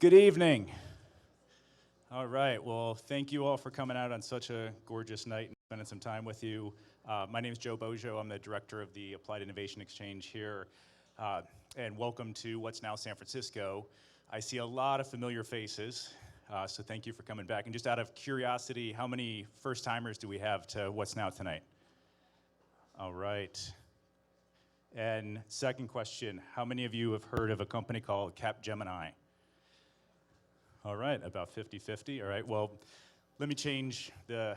Good evening. All right, well, thank you all for coming out on such a gorgeous night and spending some time with you. My name is Joe Bojo. I'm the director of the Applied Innovation Exchange here. And welcome to What's Now San Francisco. I see a lot of familiar faces, so thank you for coming back. And just out of curiosity, how many first-timers do we have to What's Now tonight? All right. And second question, how many of you have heard of a company called Capgemini? All right, about 50-50. All right, well, let me change the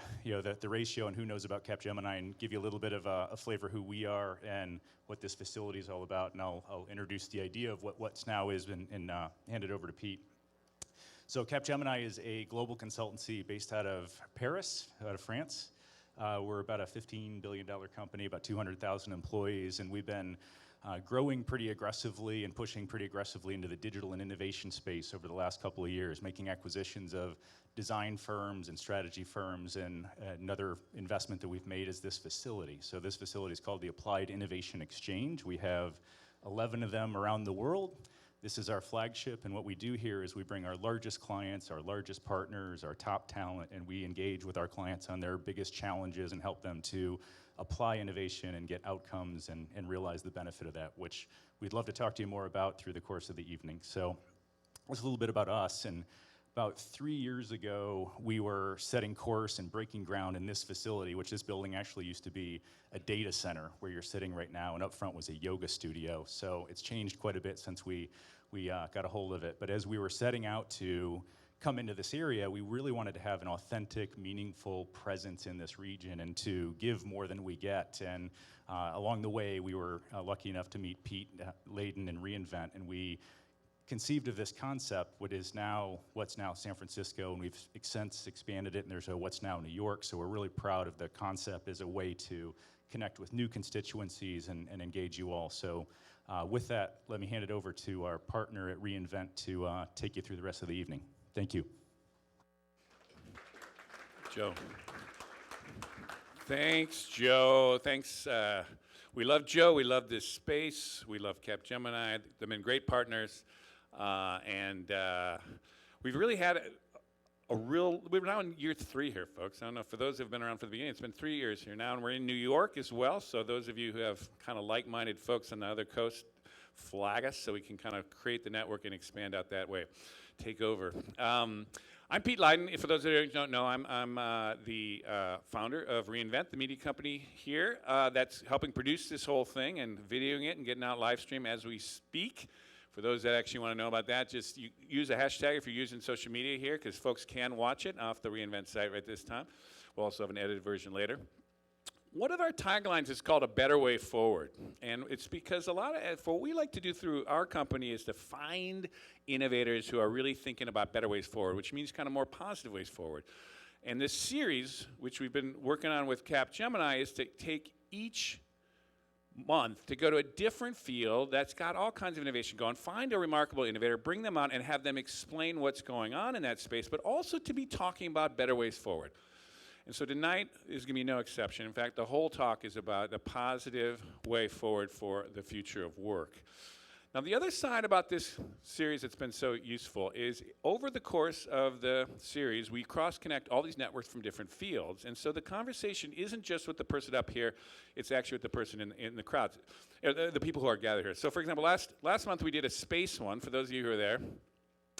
ratio on who knows about Capgemini and give you a little bit of a flavor who we are and what this facility is all about, and I'll introduce the idea of what What's Now is and hand it over to Pete. So Capgemini is a global consultancy based out of Paris, out of France. We're about a $15 billion company, about 200,000 employees, and we've been growing pretty aggressively and pushing pretty aggressively into the digital and innovation space over the last couple of years, making acquisitions of design firms and strategy firms, and another investment that we've made is this facility. So this facility is called the Applied Innovation Exchange. We have 11 of them around the world. This is our flagship, and what we do here is we bring our largest clients, our largest partners, our top talent, and we engage with our clients on their biggest challenges and help them to apply innovation and get outcomes and realize the benefit of that, which we'd love to talk to you more about through the course of the evening. So that's a little bit about us. And about 3 years ago, we were setting course and breaking ground in this facility, which this building actually used to be a data center where you're sitting right now, and up front was a yoga studio. So it's changed quite a bit since we got a hold of it. But as we were setting out to come into this area, we really wanted to have an authentic, meaningful presence in this region and to give more than we get. And along the way, we were lucky enough to meet Pete Layden and reInvent, and we conceived of this concept, what is now What's Now San Francisco, and we've since expanded it, and there's a What's Now New York, so we're really proud of the concept as a way to connect with new constituencies and engage you all. So with that, let me hand it over to our partner at reInvent to take you through the rest of the evening. Thank you. Joe. Thanks, Joe. Thanks. We love Joe. We love this space. We love Capgemini. They've been great partners. And we've really had we're now in year 3 here, folks. I don't know, for those who have been around from the beginning, it's been 3 years here now, and we're in New York as well. So those of you who have kind of like-minded folks on the other coast, flag us so we can kind of create the network and expand out that way. Take over. I'm Pete Layden. For those of you who don't know, I'm the founder of reInvent, the media company here that's helping produce this whole thing and videoing it and getting out live stream as we speak. For those that actually want to know about that, just use a hashtag if you're using social media here, because folks can watch it off the reInvent site right this time. We'll also have an edited version later. One of our taglines is called A Better Way Forward, and it's because for what we like to do through our company is to find innovators who are really thinking about better ways forward, which means kind of more positive ways forward. And this series, which we've been working on with Capgemini, is to take each month to go to a different field that's got all kinds of innovation going, find a remarkable innovator, bring them out and have them explain what's going on in that space, but also to be talking about better ways forward. And so tonight is going to be no exception. In fact, the whole talk is about the positive way forward for the future of work. Now, the other side about this series that's been so useful is over the course of the series, we cross-connect all these networks from different fields. And so the conversation isn't just with the person up here, it's actually with the person in the crowd, the people who are gathered here. So, for example, last month we did a space one, for those of you who are there.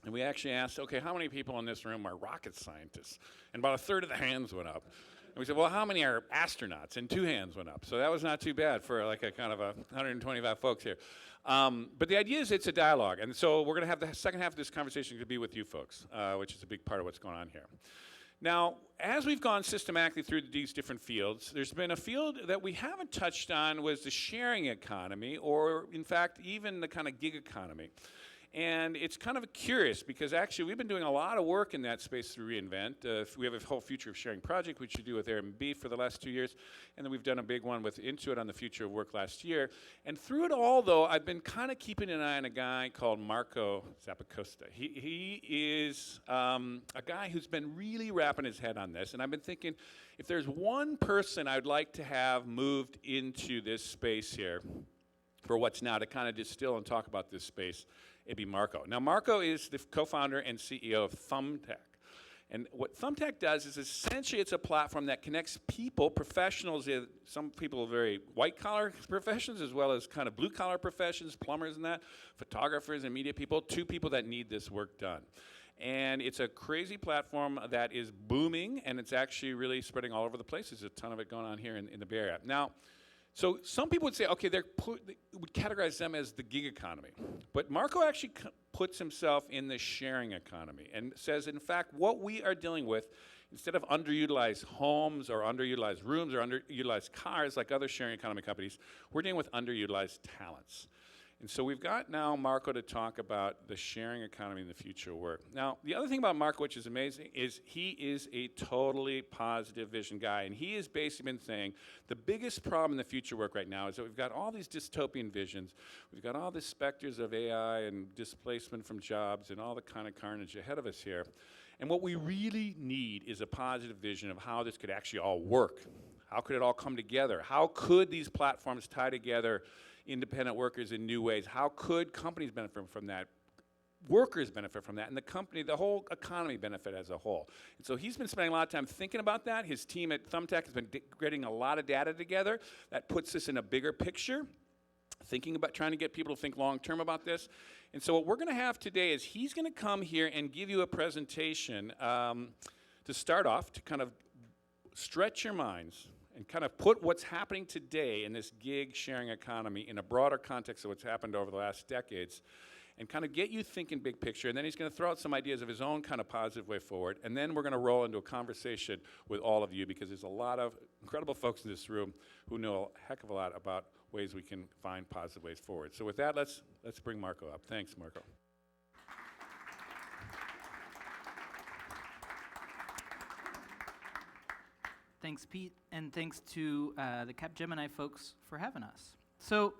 And we actually asked, okay, how many people in this room are rocket scientists? And about a third of the hands went up. And we said, well, how many are astronauts? And 2 hands went up. So that was not too bad for like a kind of 125 folks here. But the idea is it's a dialogue. And so we're going to have the second half of this conversation to be with you folks, which is a big part of what's going on here. Now, as we've gone systematically through these different fields, there's been a field that we haven't touched on was the sharing economy, or in fact, even the kind of gig economy. And it's kind of curious because actually we've been doing a lot of work in that space through reInvent. We have a whole Future of Sharing project, which we do with Airbnb for the last 2 years. And then we've done a big one with Intuit on the future of work last year. And through it all, though, I've been kind of keeping an eye on a guy called Marco Zappacosta. He is a guy who's been really wrapping his head on this. And I've been thinking, if there's one person I'd like to have moved into this space here for what's now to kind of distill and talk about this space, it'd be Marco. Now, Marco is the co-founder and CEO of Thumbtack. And what Thumbtack does is essentially it's a platform that connects people, professionals, some people are very white-collar professions as well as kind of blue-collar professions, plumbers and that, photographers and media people, to people that need this work done. And it's a crazy platform that is booming, and it's actually really spreading all over the place. There's a ton of it going on here in the Bay Area. Now, so some people would say, okay, they would categorize them as the gig economy. But Marco actually puts himself in the sharing economy and says, in fact, what we are dealing with, instead of underutilized homes or underutilized rooms or underutilized cars like other sharing economy companies, we're dealing with underutilized talents. And so we've got now Marco to talk about the sharing economy and the future of work. Now, the other thing about Marco, which is amazing, is he is a totally positive vision guy. And he has basically been saying the biggest problem in the future of work right now is that we've got all these dystopian visions. We've got all the specters of AI and displacement from jobs and all the kind of carnage ahead of us here. And what we really need is a positive vision of how this could actually all work. How could it all come together? How could these platforms tie together independent workers in new ways? How could companies benefit from that? Workers benefit from that, and the whole economy benefit as a whole. And so he's been spending a lot of time thinking about that. His team at Thumbtack has been getting a lot of data together that puts this in a bigger picture, thinking about trying to get people to think long-term about this. And so what we're going to have today is he's going to come here and give you a presentation to start off, to kind of stretch your minds and kind of put what's happening today in this gig sharing economy in a broader context of what's happened over the last decades, and kind of get you thinking big picture. And then he's going to throw out some ideas of his own kind of positive way forward. And then we're going to roll into a conversation with all of you, because there's a lot of incredible folks in this room who know a heck of a lot about ways we can find positive ways forward. So with that, let's bring Marco up. Thanks, Marco. Thanks, Pete, and thanks to the Capgemini folks for having us. So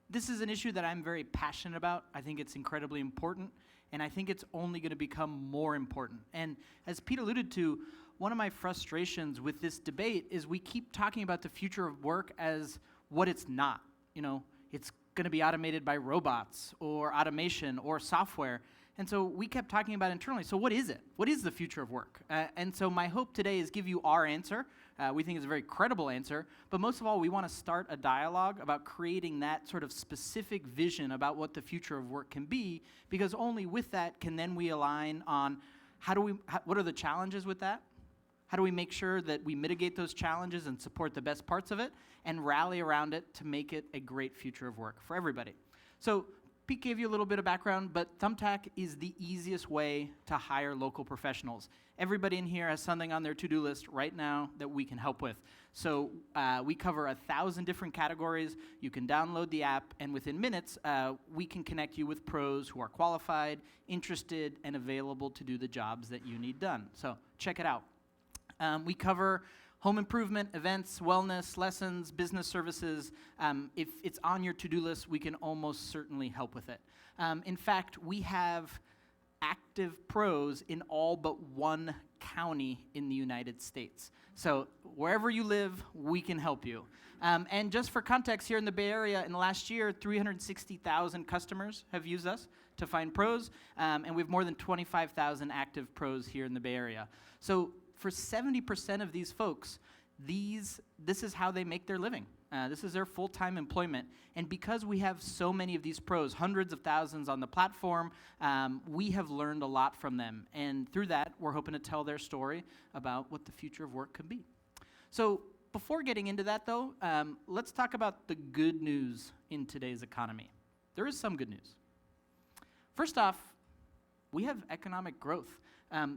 this is an issue that I'm very passionate about. I think it's incredibly important, and I think it's only going to become more important. And as Pete alluded to, one of my frustrations with this debate is we keep talking about the future of work as what it's not. You know, it's going to be automated by robots or automation or software. And so we kept talking about internally, so what is it? What is the future of work? And so my hope today is give you our answer. We think it's a very credible answer, but most of all, we want to start a dialogue about creating that sort of specific vision about what the future of work can be, because only with that can then we align on what are the challenges with that? How do we make sure that we mitigate those challenges and support the best parts of it and rally around it to make it a great future of work for everybody? So Pete gave you a little bit of background, but Thumbtack is the easiest way to hire local professionals. Everybody in here has something on their to-do list right now that we can help with. So we cover 1,000 different categories. You can download the app, and within minutes, we can connect you with pros who are qualified, interested, and available to do the jobs that you need done. So check it out. We cover home improvement, events, wellness, lessons, business services. If it's on your to-do list, we can almost certainly help with it. In fact, we have active pros in all but one county in the United States. So wherever you live, we can help you. And just for context, here in the Bay Area, in the last year, 360,000 customers have used us to find pros, and we have more than 25,000 active pros here in the Bay Area. So for 70% of these folks, this is how they make their living. This is their full-time employment. And because we have so many of these pros, hundreds of thousands on the platform, we have learned a lot from them. And through that, we're hoping to tell their story about what the future of work could be. So before getting into that, though, let's talk about the good news in today's economy. There is some good news. First off, we have economic growth.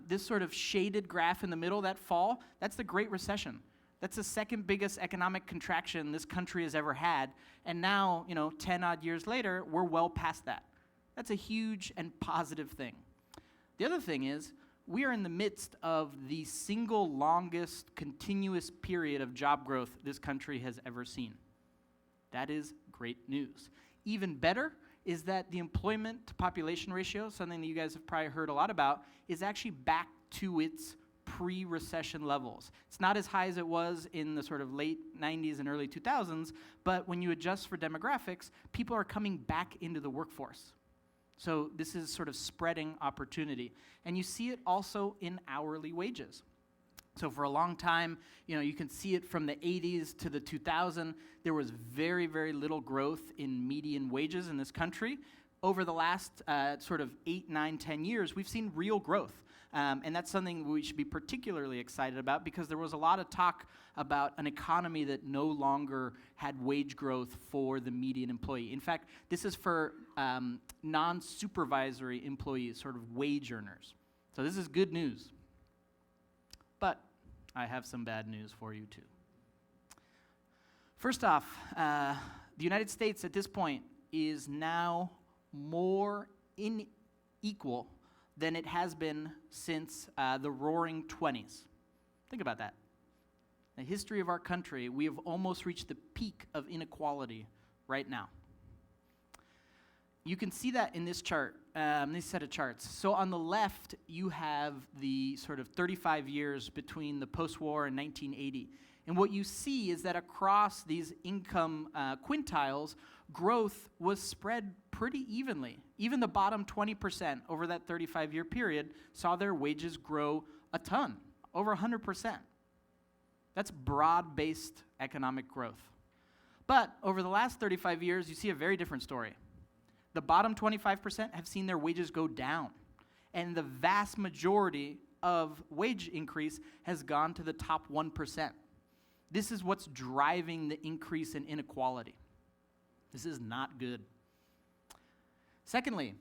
This sort of shaded graph in the middle, that fall, that's the Great Recession. That's the second biggest economic contraction this country has ever had. And now, 10 odd years later, we're well past that. That's a huge and positive thing. The other thing is, we are in the midst of the single longest continuous period of job growth this country has ever seen. That is great news. Even better is that the employment to population ratio, something that you guys have probably heard a lot about, is actually back to its pre-recession levels. It's not as high as it was in the sort of late 90s and early 2000s, but when you adjust for demographics, people are coming back into the workforce. So this is sort of spreading opportunity. And you see it also in hourly wages. So for a long time, you can see it from the 80s to the 2000s, there was very, very little growth in median wages in this country. Over the last sort of 8, 9, 10 years, we've seen real growth. And that's something we should be particularly excited about because there was a lot of talk about an economy that no longer had wage growth for the median employee. In fact, this is for non-supervisory employees, sort of wage earners. So this is good news. But I have some bad news for you too. First off, the United States at this point is now more unequal than it has been since the Roaring 20s. Think about that. In the history of our country, we have almost reached the peak of inequality right now. You can see that in this chart, this set of charts. So on the left, you have the sort of 35 years between the post-war and 1980. And what you see is that across these income quintiles, growth was spread pretty evenly. Even the bottom 20% over that 35-year period saw their wages grow a ton, over 100%. That's broad-based economic growth. But over the last 35 years, you see a very different story. The bottom 25% have seen their wages go down, and the vast majority of wage increase has gone to the top 1%. This is what's driving the increase in inequality. This is not good. Secondly,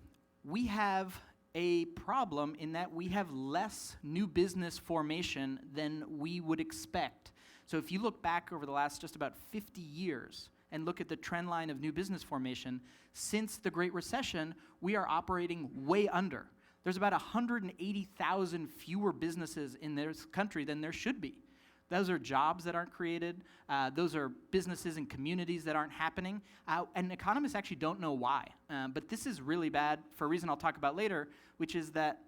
we have a problem in that we have less new business formation than we would expect. So if you look back over the last just about 50 years and look at the trend line of new business formation, since the Great Recession, we are operating way under. There's about 180,000 fewer businesses in this country than there should be. Those are jobs that aren't created. Those are businesses and communities that aren't happening. And economists actually don't know why. But this is really bad for a reason I'll talk about later, which is that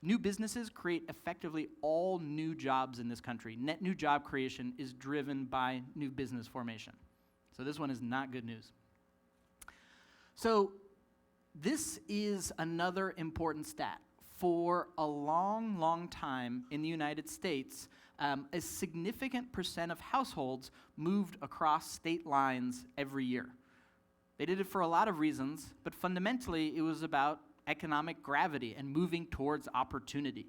new businesses create effectively all new jobs in this country. Net new job creation is driven by new business formation. So this one is not good news. So this is another important stat. For a long, long time in the United States, a significant percent of households moved across state lines every year. They did it for a lot of reasons, but fundamentally it was about economic gravity and moving towards opportunity.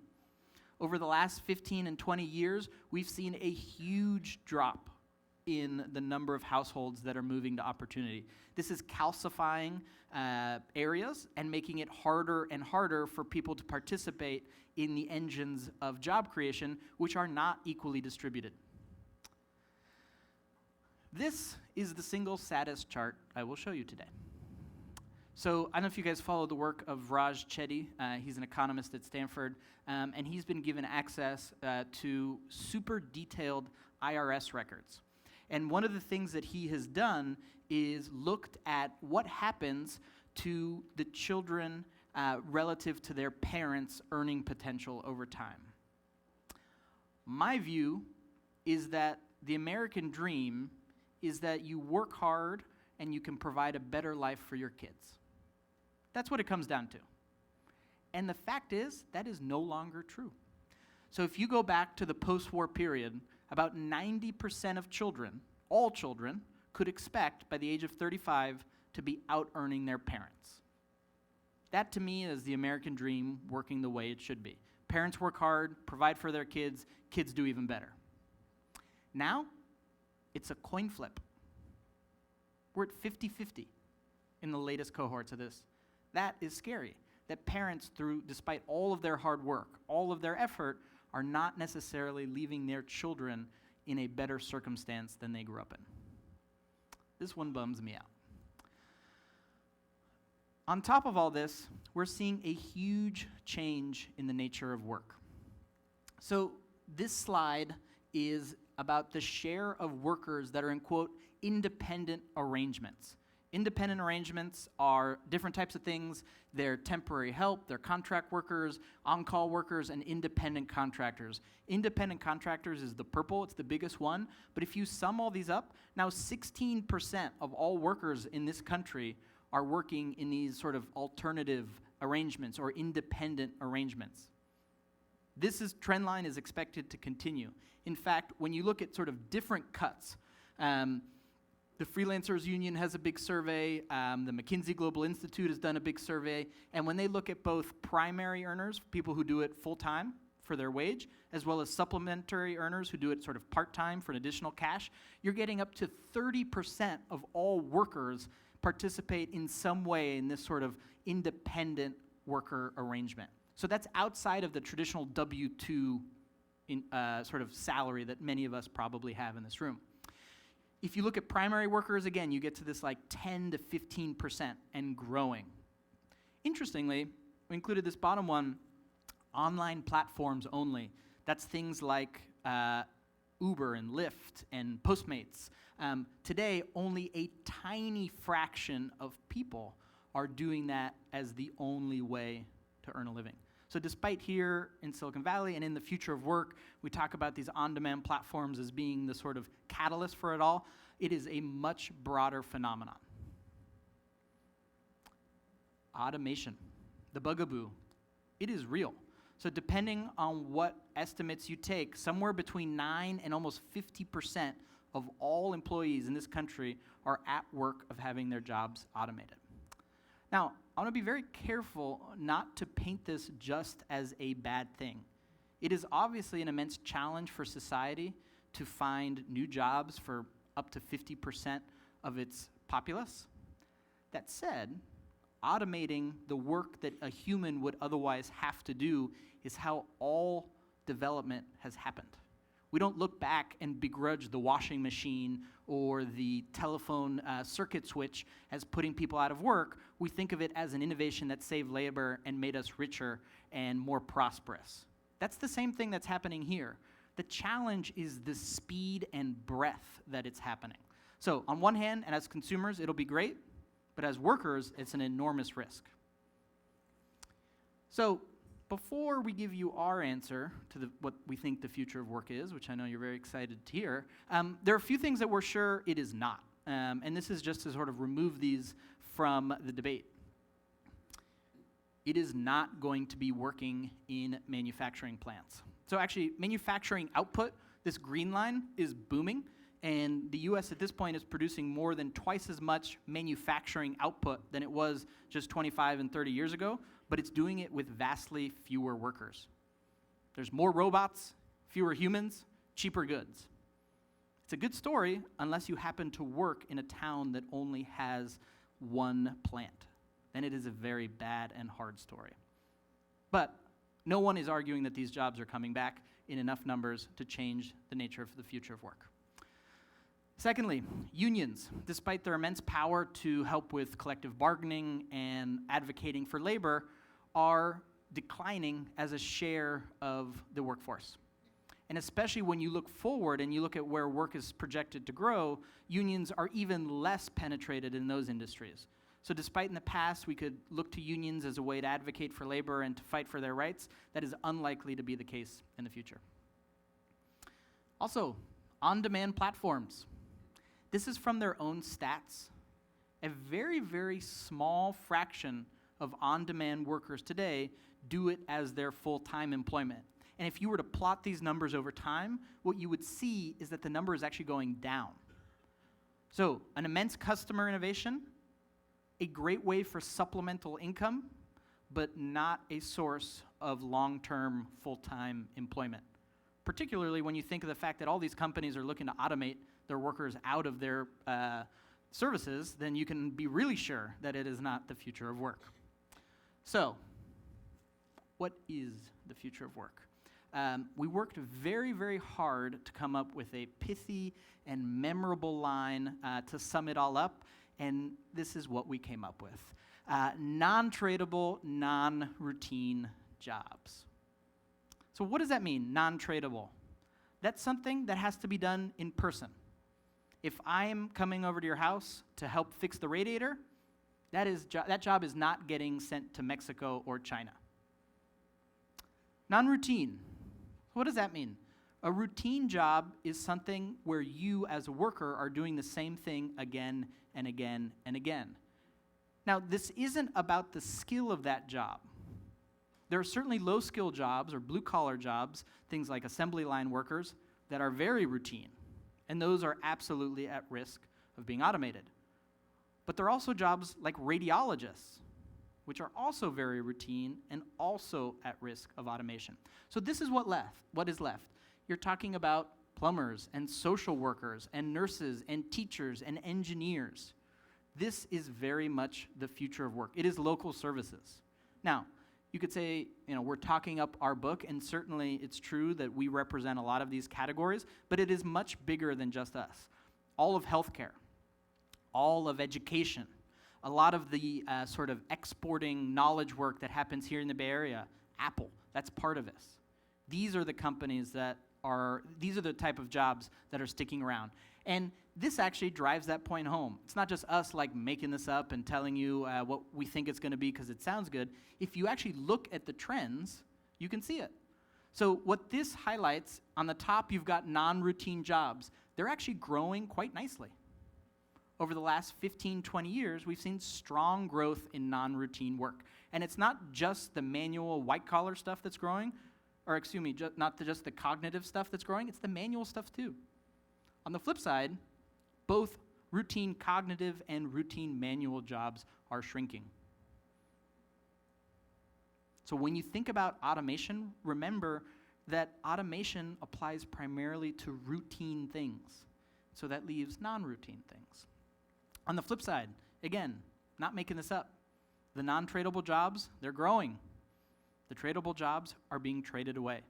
Over the last 15 and 20 years, we've seen a huge drop in the number of households that are moving to opportunity. This is calcifying areas and making it harder and harder for people to participate in the engines of job creation, which are not equally distributed. This is the single saddest chart I will show you today. So I don't know if you guys follow the work of Raj Chetty. He's an economist at Stanford, and he's been given access to super detailed IRS records. And one of the things that he has done is looked at what happens to the children relative to their parents' earning potential over time. My view is that the American dream is that you work hard and you can provide a better life for your kids. That's what it comes down to. And the fact is, that is no longer true. So if you go back to the post-war period, about 90% of children, all children, could expect by the age of 35 to be out-earning their parents. That to me is the American dream working the way it should be. Parents work hard, provide for their kids, kids do even better. Now, it's a coin flip. We're at 50-50 in the latest cohorts of this. That is scary, that parents, despite all of their hard work, all of their effort, are not necessarily leaving their children in a better circumstance than they grew up in. This one bums me out. On top of all this, we're seeing a huge change in the nature of work. So this slide is about the share of workers that are in, quote, independent arrangements. Independent arrangements are different types of things. They're temporary help, they're contract workers, on-call workers, and independent contractors. Independent contractors is the purple, it's the biggest one. But if you sum all these up, now 16% of all workers in this country are working in these sort of alternative arrangements or independent arrangements. Trend line is expected to continue. In fact, when you look at sort of different cuts, the Freelancers Union has a big survey, the McKinsey Global Institute has done a big survey, and when they look at both primary earners, people who do it full-time for their wage, as well as supplementary earners who do it sort of part-time for an additional cash, you're getting up to 30% of all workers participate in some way in this sort of independent worker arrangement. So that's outside of the traditional W-2 sort of salary that many of us probably have in this room. If you look at primary workers, again, you get to this like 10 to 15% and growing. Interestingly, we included this bottom one, online platforms only. That's things like Uber and Lyft and Postmates. Today, only a tiny fraction of people are doing that as the only way to earn a living. So despite here in Silicon Valley and in the future of work, we talk about these on-demand platforms as being the sort of catalyst for it all, it is a much broader phenomenon. Automation, the bugaboo, it is real. So depending on what estimates you take, somewhere between 9 and almost 50% of all employees in this country are at work of having their jobs automated. Now, I want to be very careful not to paint this just as a bad thing. It is obviously an immense challenge for society to find new jobs for up to 50% of its populace. That said, automating the work that a human would otherwise have to do is how all development has happened. We don't look back and begrudge the washing machine or the telephone circuit switch as putting people out of work. We think of it as an innovation that saved labor and made us richer and more prosperous. That's the same thing that's happening here. The challenge is the speed and breadth that it's happening. So on one hand, and as consumers, it'll be great, but as workers, it's an enormous risk. So before we give you our answer to what we think the future of work is, which I know you're very excited to hear, there are a few things that we're sure it is not. And this is just to sort of remove these from the debate. It is not going to be working in manufacturing plants. So actually, manufacturing output, this green line, is booming. And the US at this point is producing more than twice as much manufacturing output than it was just 25 and 30 years ago, but it's doing it with vastly fewer workers. There's more robots, fewer humans, cheaper goods. It's a good story unless you happen to work in a town that only has one plant. Then it is a very bad and hard story. But no one is arguing that these jobs are coming back in enough numbers to change the nature of the future of work. Secondly, unions, despite their immense power to help with collective bargaining and advocating for labor, are declining as a share of the workforce. And especially when you look forward and you look at where work is projected to grow, unions are even less penetrated in those industries. So despite in the past we could look to unions as a way to advocate for labor and to fight for their rights, that is unlikely to be the case in the future. Also, on-demand platforms. This is from their own stats. A very, very small fraction of on-demand workers today do it as their full-time employment. And if you were to plot these numbers over time, what you would see is that the number is actually going down. So, an immense customer innovation, a great way for supplemental income, but not a source of long-term full-time employment. Particularly when you think of the fact that all these companies are looking to automate their workers out of their services, then you can be really sure that it is not the future of work. So, what is the future of work? We worked very, very hard to come up with a pithy and memorable line to sum it all up, and this is what we came up with. Non-tradable, non-routine jobs. So what does that mean, non-tradable? That's something that has to be done in person. If I'm coming over to your house to help fix the radiator, that job is not getting sent to Mexico or China. Non-routine. What does that mean? A routine job is something where you as a worker are doing the same thing again and again and again. Now, this isn't about the skill of that job. There are certainly low-skill jobs or blue-collar jobs, things like assembly line workers, that are very routine, and those are absolutely at risk of being automated. But there are also jobs like radiologists, which are also very routine and also at risk of automation. So this is what is left. You're talking about plumbers and social workers and nurses and teachers and engineers. This is very much the future of work. It is local services. Now, you could say, we're talking up our book, and certainly it's true that we represent a lot of these categories, but it is much bigger than just us. All of healthcare, all of education, a lot of the sort of exporting knowledge work that happens here in the Bay Area, Apple, that's part of this. These are the companies these are the type of jobs that are sticking around. And this actually drives that point home. It's not just us making this up and telling you what we think it's going to be because it sounds good. If you actually look at the trends, you can see it. So what this highlights, on the top you've got non-routine jobs. They're actually growing quite nicely. Over the last 15, 20 years, we've seen strong growth in non-routine work. And it's not just the manual white-collar stuff that's growing, or excuse me, not just the cognitive stuff that's growing, it's the manual stuff too. On the flip side, both routine cognitive and routine manual jobs are shrinking. So when you think about automation, remember that automation applies primarily to routine things. So that leaves non-routine things. On the flip side, again, not making this up, the non-tradable jobs, they're growing. The tradable jobs are being traded away.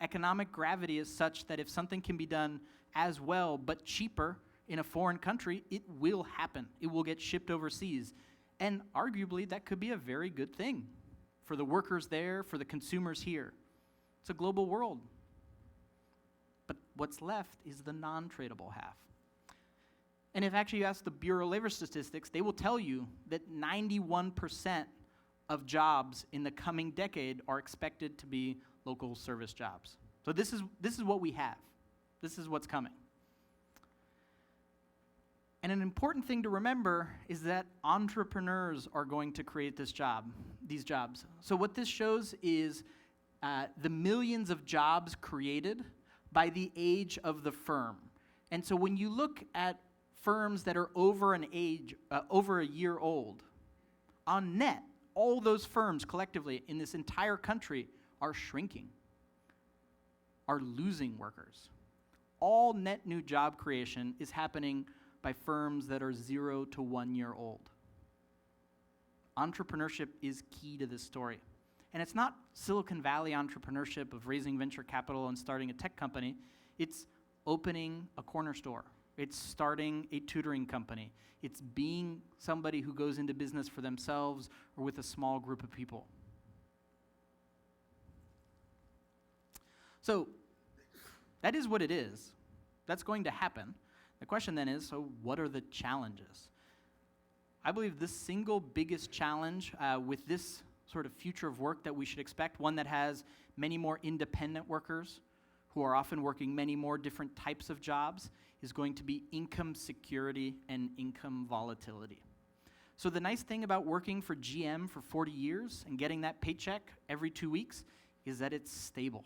Economic gravity is such that if something can be done as well but cheaper in a foreign country, it will happen. It will get shipped overseas. And arguably, that could be a very good thing for the workers there, for the consumers here. It's a global world. But what's left is the non-tradable half. And if actually you ask the Bureau of Labor Statistics, they will tell you that 91% of jobs in the coming decade are expected to be local service jobs. So this is what we have. This is what's coming. And an important thing to remember is that entrepreneurs are going to create these jobs. So what this shows is the millions of jobs created by the age of the firm. And so when you look at firms that are over a year old, on net, all those firms collectively in this entire country are shrinking, are losing workers. All net new job creation is happening by firms that are 0 to 1 year old. Entrepreneurship is key to this story. And it's not Silicon Valley entrepreneurship of raising venture capital and starting a tech company. It's opening a corner store. It's starting a tutoring company. It's being somebody who goes into business for themselves or with a small group of people. So that is what it is. That's going to happen. The question then is, so what are the challenges? I believe the single biggest challenge with this sort of future of work that we should expect, one that has many more independent workers who are often working many more different types of jobs, is going to be income security and income volatility. So the nice thing about working for GM for 40 years and getting that paycheck every 2 weeks is that it's stable.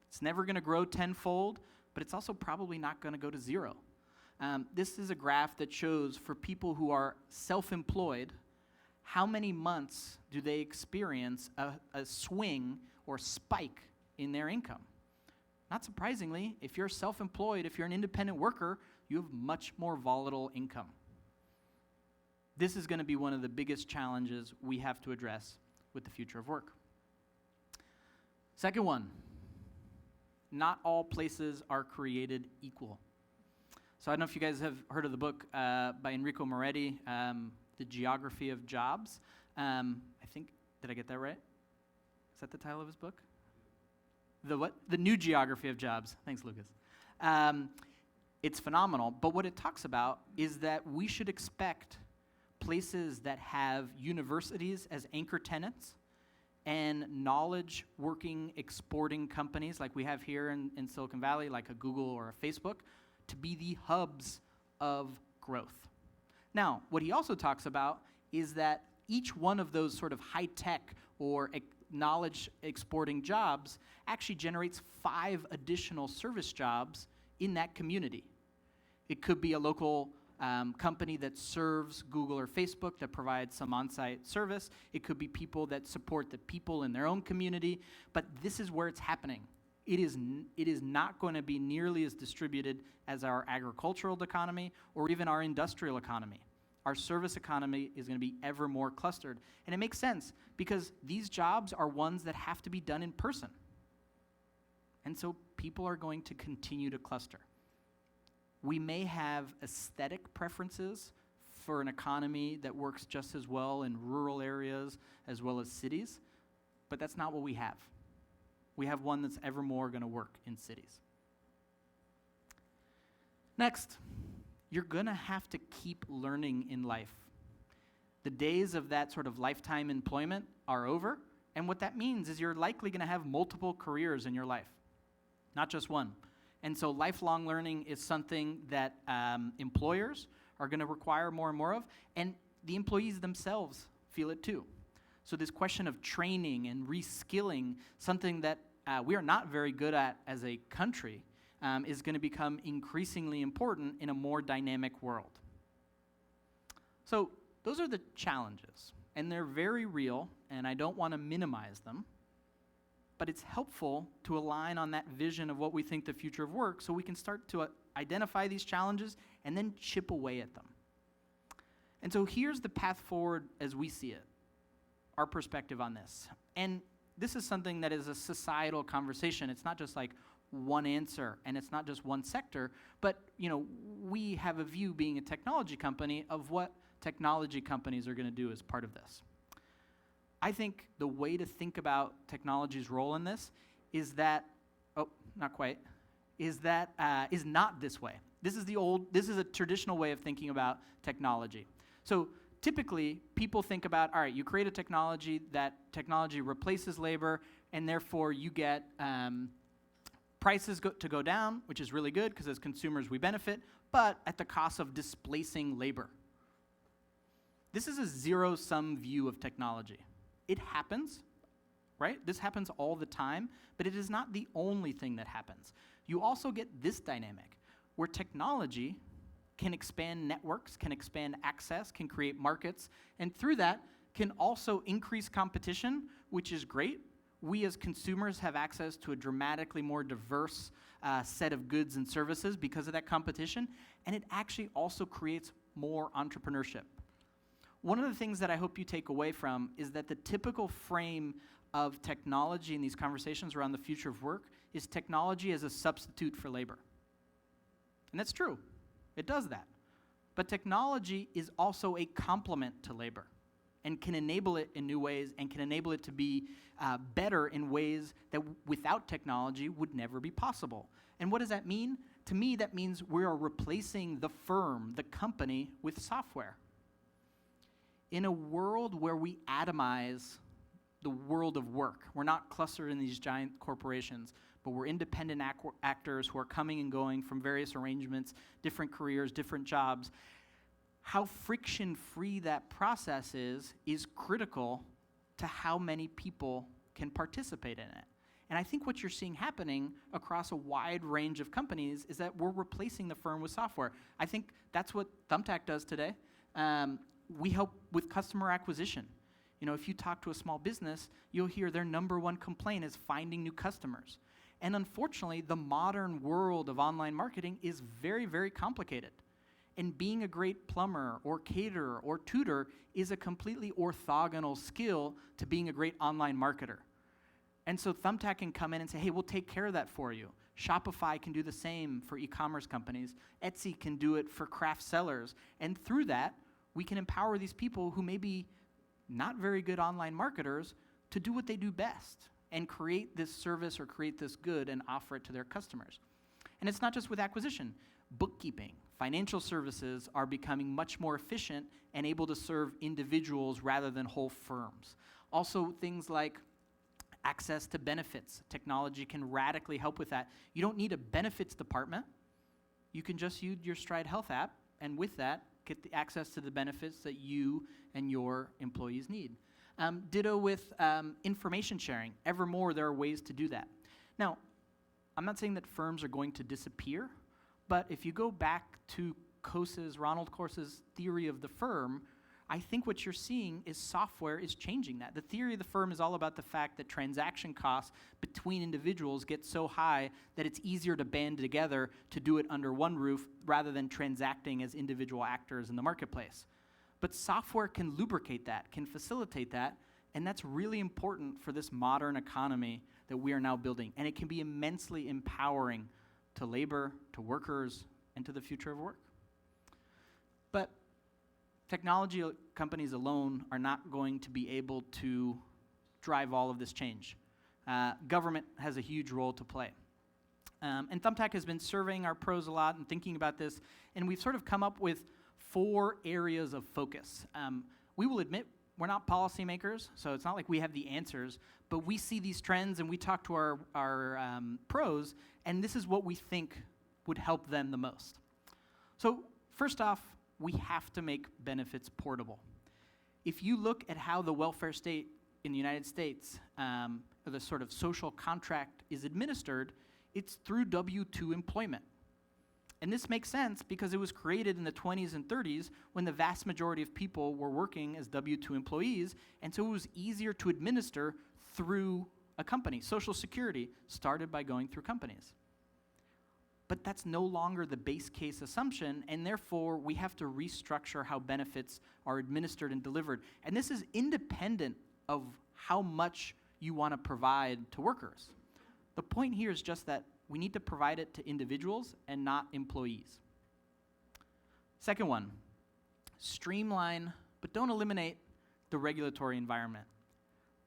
It's never going to grow tenfold, but it's also probably not going to go to zero. This is a graph that shows for people who are self-employed, how many months do they experience a swing or spike in their income. Not surprisingly, if you're self-employed, if you're an independent worker, you have much more volatile income. This is going to be one of the biggest challenges we have to address with the future of work. Second one, not all places are created equal. So I don't know if you guys have heard of the book by Enrico Moretti, The Geography of Jobs. I think, did I get that right? Is that the title of his book? The what? The New Geography of Jobs. Thanks, Lucas. It's phenomenal, but what it talks about is that we should expect places that have universities as anchor tenants and knowledge working, exporting companies like we have here in Silicon Valley, like a Google or a Facebook, to be the hubs of growth. Now, what he also talks about is that each one of those sort of high-tech or knowledge exporting jobs actually generates 5 additional service jobs in that community. It could be a local company that serves Google or Facebook that provides some on-site service. It could be people that support the people in their own community, but this is where it's happening. It is not going to be nearly as distributed as our agricultural economy or even our industrial economy. Our service economy is going to be ever more clustered. And it makes sense because these jobs are ones that have to be done in person. And so people are going to continue to cluster. We may have aesthetic preferences for an economy that works just as well in rural areas as well as cities, but that's not what we have. We have one that's ever more going to work in cities. Next, you're going to have to keep learning in life. The days of that sort of lifetime employment are over, and what that means is you're likely going to have multiple careers in your life, not just one. And so lifelong learning is something that employers are going to require more and more of, and the employees themselves feel it too. So this question of training and reskilling, something that we are not very good at as a country, is going to become increasingly important in a more dynamic world. So those are the challenges, and they're very real, and I don't want to minimize them. But it's helpful to align on that vision of what we think the future of work so we can start to identify these challenges and then chip away at them. And so here's the path forward as we see it, our perspective on this. And this is something that is a societal conversation. It's not just like one answer, and it's not just one sector, but we have a view, being a technology company, of what technology companies are going to do as part of this. I think the way to think about technology's role in this is that, is not this way. This is a traditional way of thinking about technology. So typically, people think about, all right, you create a technology, that technology replaces labor, and therefore you get prices to go down, which is really good because as consumers we benefit, but at the cost of displacing labor. This is a zero-sum view of technology. It happens, right? This happens all the time, but it is not the only thing that happens. You also get this dynamic, where technology can expand networks, can expand access, can create markets, and through that can also increase competition, which is great. We as consumers have access to a dramatically more diverse set of goods and services because of that competition, and it actually also creates more entrepreneurship. One of the things that I hope you take away from is that the typical frame of technology in these conversations around the future of work is technology as a substitute for labor. And that's true. It does that. But technology is also a complement to labor and can enable it in new ways and can enable it to be better in ways that without technology would never be possible. And what does that mean? To me, that means we are replacing the firm, the company, with software. In a world where we atomize the world of work, we're not clustered in these giant corporations, but we're independent actors who are coming and going from various arrangements, different careers, different jobs. How friction-free that process is critical to how many people can participate in it. And I think what you're seeing happening across a wide range of companies is that we're replacing the firm with software. I think that's what Thumbtack does today. We help with customer acquisition. If you talk to a small business, you'll hear their number one complaint is finding new customers. And unfortunately, the modern world of online marketing is very, very complicated. And being a great plumber or caterer or tutor is a completely orthogonal skill to being a great online marketer. And so Thumbtack can come in and say, hey, we'll take care of that for you. Shopify can do the same for e-commerce companies. Etsy can do it for craft sellers. And through that, we can empower these people who may be not very good online marketers to do what they do best and create this service or create this good and offer it to their customers. And it's not just with acquisition. Bookkeeping, financial services are becoming much more efficient and able to serve individuals rather than whole firms. Also, things like access to benefits. Technology can radically help with that. You don't need a benefits department. You can just use your Stride Health app, and with that, get the access to the benefits that you and your employees need. Ditto with information sharing. Ever more, there are ways to do that. Now, I'm not saying that firms are going to disappear, but if you go back to Ronald Coase's theory of the firm, I think what you're seeing is software is changing that. The theory of the firm is all about the fact that transaction costs between individuals get so high that it's easier to band together to do it under one roof rather than transacting as individual actors in the marketplace. But software can lubricate that, can facilitate that, and that's really important for this modern economy that we are now building. And it can be immensely empowering to labor, to workers, and to the future of work. But technology companies alone are not going to be able to drive all of this change. Government has a huge role to play. And Thumbtack has been surveying our pros a lot and thinking about this, and we've sort of come up with 4 areas of focus. We will admit we're not policymakers, so it's not like we have the answers, but we see these trends and we talk to our pros, and this is what we think would help them the most. So first off, we have to make benefits portable. If you look at how the welfare state in the United States, or the sort of social contract is administered, it's through W-2 employment. And this makes sense because it was created in the 20s and 30s when the vast majority of people were working as W-2 employees, and so it was easier to administer through a company. Social Security started by going through companies. But that's no longer the base case assumption, and therefore we have to restructure how benefits are administered and delivered. And this is independent of how much you want to provide to workers. The point here is just that we need to provide it to individuals and not employees. Second one, streamline, but don't eliminate the regulatory environment.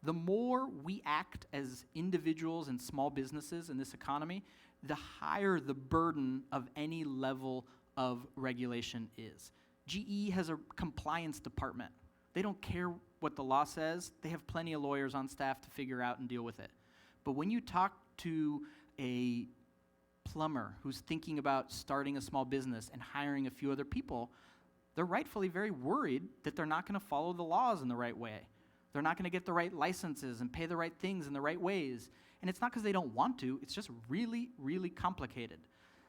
The more we act as individuals and small businesses in this economy, the higher the burden of any level of regulation is. GE has a compliance department. They don't care what the law says. They have plenty of lawyers on staff to figure out and deal with it. But when you talk to a plumber who's thinking about starting a small business and hiring a few other people, they're rightfully very worried that they're not going to follow the laws in the right way. They're not going to get the right licenses and pay the right things in the right ways. And it's not because they don't want to, it's just really, really complicated.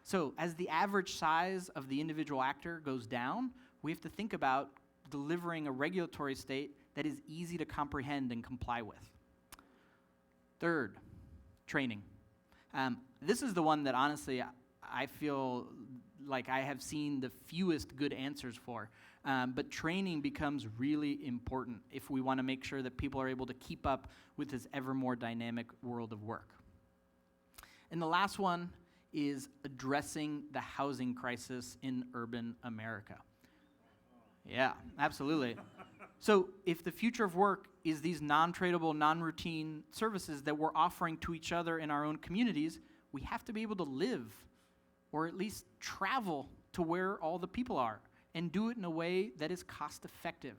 So as the average size of the individual actor goes down, we have to think about delivering a regulatory state that is easy to comprehend and comply with. Third, training. This is the one that honestly I feel like I have seen the fewest good answers for. But training becomes really important if we want to make sure that people are able to keep up with this ever more dynamic world of work. And the last one is addressing the housing crisis in urban America. Yeah, absolutely. So if the future of work is these non-tradable, non-routine services that we're offering to each other in our own communities, we have to be able to live or at least travel to where all the people are and do it in a way that is cost effective.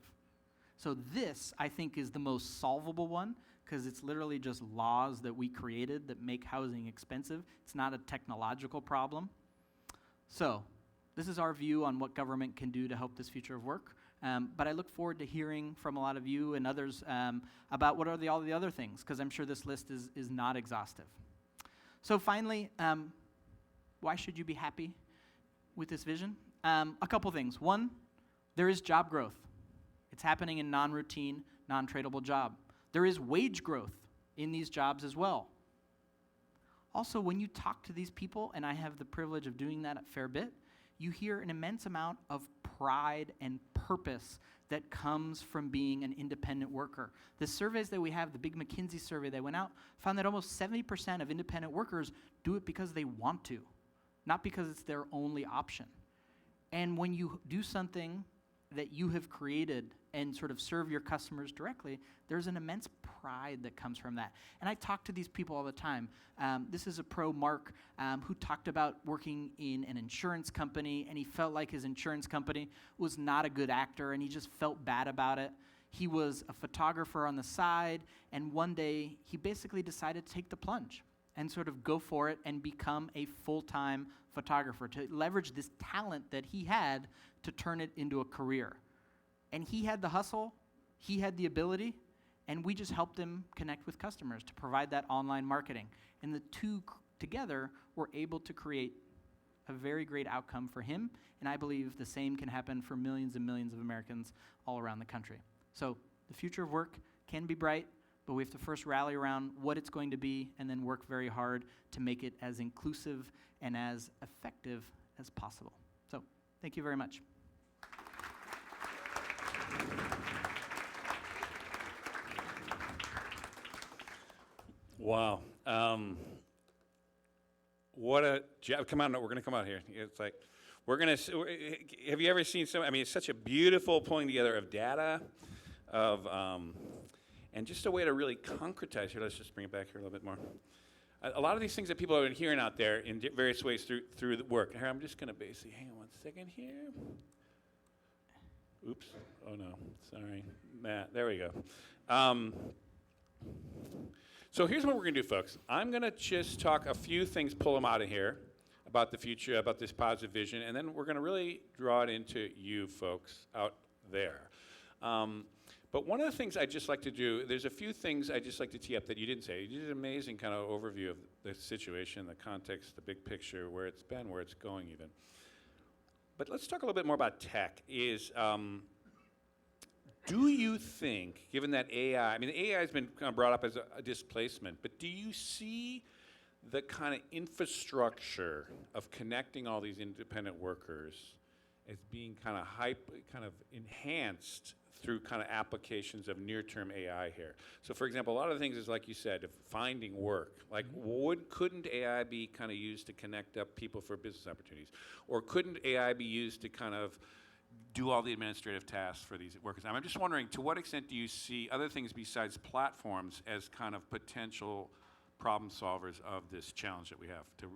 So this, I think, is the most solvable one because it's literally just laws that we created that make housing expensive. It's not a technological problem. So this is our view on what government can do to help this future of work. But I look forward to hearing from a lot of you and others about what are all the other things, because I'm sure this list is not exhaustive. So finally, why should you be happy with this vision? A couple things. One, there is job growth. It's happening in non-routine, non-tradable job. There is wage growth in these jobs as well. Also, when you talk to these people, and I have the privilege of doing that a fair bit, you hear an immense amount of pride and purpose that comes from being an independent worker. The surveys that we have, the big McKinsey survey that went out, found that almost 70% of independent workers do it because they want to, not because it's their only option. And when you do something that you have created and sort of serve your customers directly, there's an immense pride that comes from that. And I talk to these people all the time. This is a pro, Mark, who talked about working in an insurance company, and he felt like his insurance company was not a good actor, and he just felt bad about it. He was a photographer on the side, and one day he basically decided to take the plunge and sort of go for it and become a full-time photographer, to leverage this talent that he had to turn it into a career. And he had the hustle, he had the ability, and we just helped him connect with customers to provide that online marketing. And the two together were able to create a very great outcome for him, and I believe the same can happen for millions and millions of Americans all around the country. So the future of work can be bright, but we have to first rally around what it's going to be and then work very hard to make it as inclusive and as effective as possible. So thank you very much. Wow. What a job. Come on, no, we're going to come out here. It's like, have you ever seen some, I mean, it's such a beautiful pulling together of data, and just a way to really concretize. Here, let's just bring it back here a little bit more. A lot of these things that people have been hearing out there in various ways through the work. Here, I'm just going to basically, hang on one second here. Oops. Oh, no. Sorry. Matt, there we go. So here's what we're going to do, folks. I'm going to just talk a few things, pull them out of here about the future, about this positive vision, and then we're going to really draw it into you folks out there. But one of the things I'd just like to do, there's a few things I'd just like to tee up that you didn't say. You did an amazing kind of overview of the situation, the context, the big picture, where it's been, where it's going even. But let's talk a little bit more about tech. Do you think, given that AI, I mean, AI has been kind of brought up as a displacement, but do you see the kind of infrastructure of connecting all these independent workers as being kind of enhanced through kind of applications of near-term AI here? So for example, a lot of the things is like you said, finding work. Like couldn't AI be kind of used to connect up people for business opportunities? Or couldn't AI be used to kind of do all the administrative tasks for these workers? I'm just wondering, to what extent do you see other things besides platforms as kind of potential problem solvers of this challenge that we have to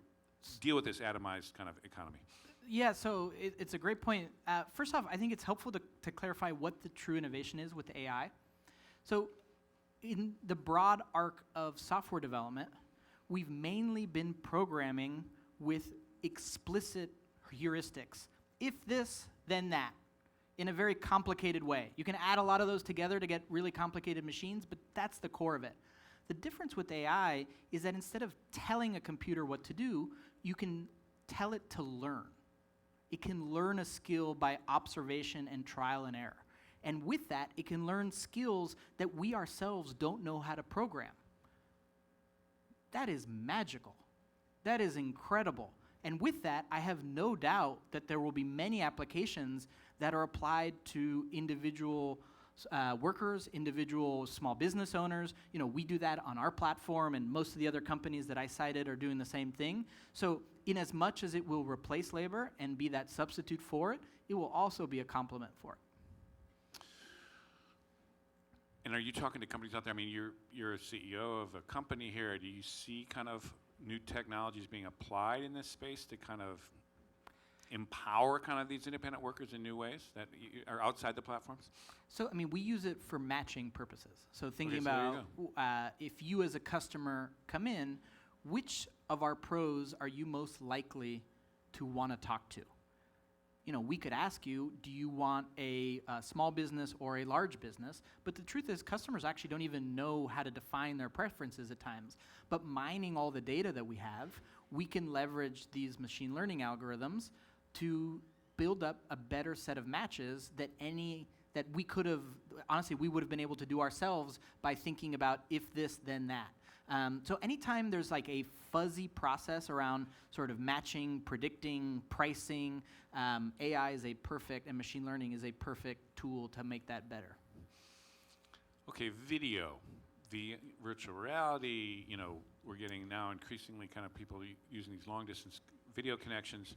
deal with this atomized kind of economy? Yeah, so it's a great point. First off, I think it's helpful to clarify what the true innovation is with AI. So in the broad arc of software development, we've mainly been programming with explicit heuristics. If this, then that, in a very complicated way. You can add a lot of those together to get really complicated machines, but that's the core of it. The difference with AI is that instead of telling a computer what to do, you can tell it to learn. It can learn a skill by observation and trial and error. And with that, it can learn skills that we ourselves don't know how to program. That is magical. That is incredible. And with that, I have no doubt that there will be many applications that are applied to individual workers, individual small business owners. You know, we do that on our platform, and most of the other companies that I cited are doing the same thing. So in as much as it will replace labor and be that substitute for it, it will also be a complement for it. And are you talking to companies out there? I mean, you're a CEO of a company here. Do you see kind of new technologies being applied in this space to kind of empower kind of these independent workers in new ways that are outside the platforms? So, I mean, we use it for matching purposes. So thinking Okay, so there you about if you as a customer come in, which of our pros are you most likely to want to talk to? You know, we could ask you, do you want a small business or a large business? But the truth is, customers actually don't even know how to define their preferences at times. But mining all the data that we have, we can leverage these machine learning algorithms to build up a better set of matches that we could have, honestly, we would have been able to do ourselves by thinking about if this, then that. So anytime there's like a fuzzy process around sort of matching, predicting, pricing, AI is a perfect, and machine learning is a perfect tool to make that better. Okay, video, virtual reality, you know, we're getting now increasingly kind of people using these long distance video connections.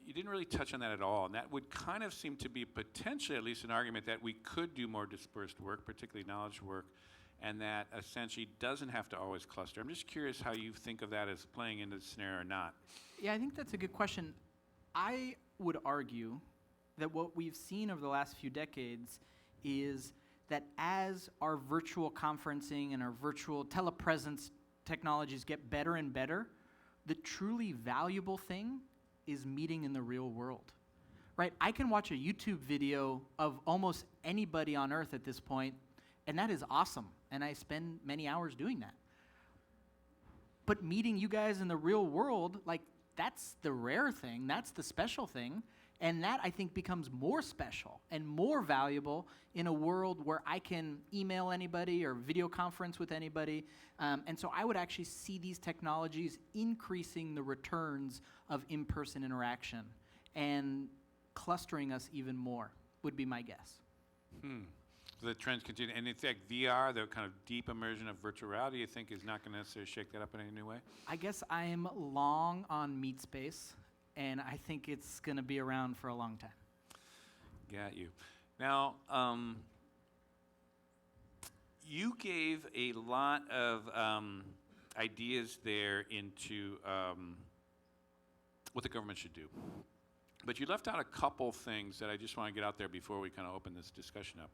you didn't really touch on that at all, and that would kind of seem to be potentially at least an argument that we could do more dispersed work, particularly knowledge work, and that essentially doesn't have to always cluster. I'm just curious how you think of that as playing into the scenario or not. Yeah, I think that's a good question. I would argue that what we've seen over the last few decades is that as our virtual conferencing and our virtual telepresence technologies get better and better, the truly valuable thing is meeting in the real world, right? I can watch a YouTube video of almost anybody on earth at this point, and that is awesome, and I spend many hours doing that. But meeting you guys in the real world, like, that's the rare thing, that's the special thing, and that, I think, becomes more special and more valuable in a world where I can email anybody or video conference with anybody. And so I would actually see these technologies increasing the returns of in-person interaction and clustering us even more, would be my guess. So the trends continue. And in fact, VR, the kind of deep immersion of virtual reality, you think is not going to necessarily shake that up in any new way? I guess I'm long on meat space, and I think it's going to be around for a long time. Got you. Now, you gave a lot of ideas there into what the government should do. But you left out a couple things that I just want to get out there before we kind of open this discussion up.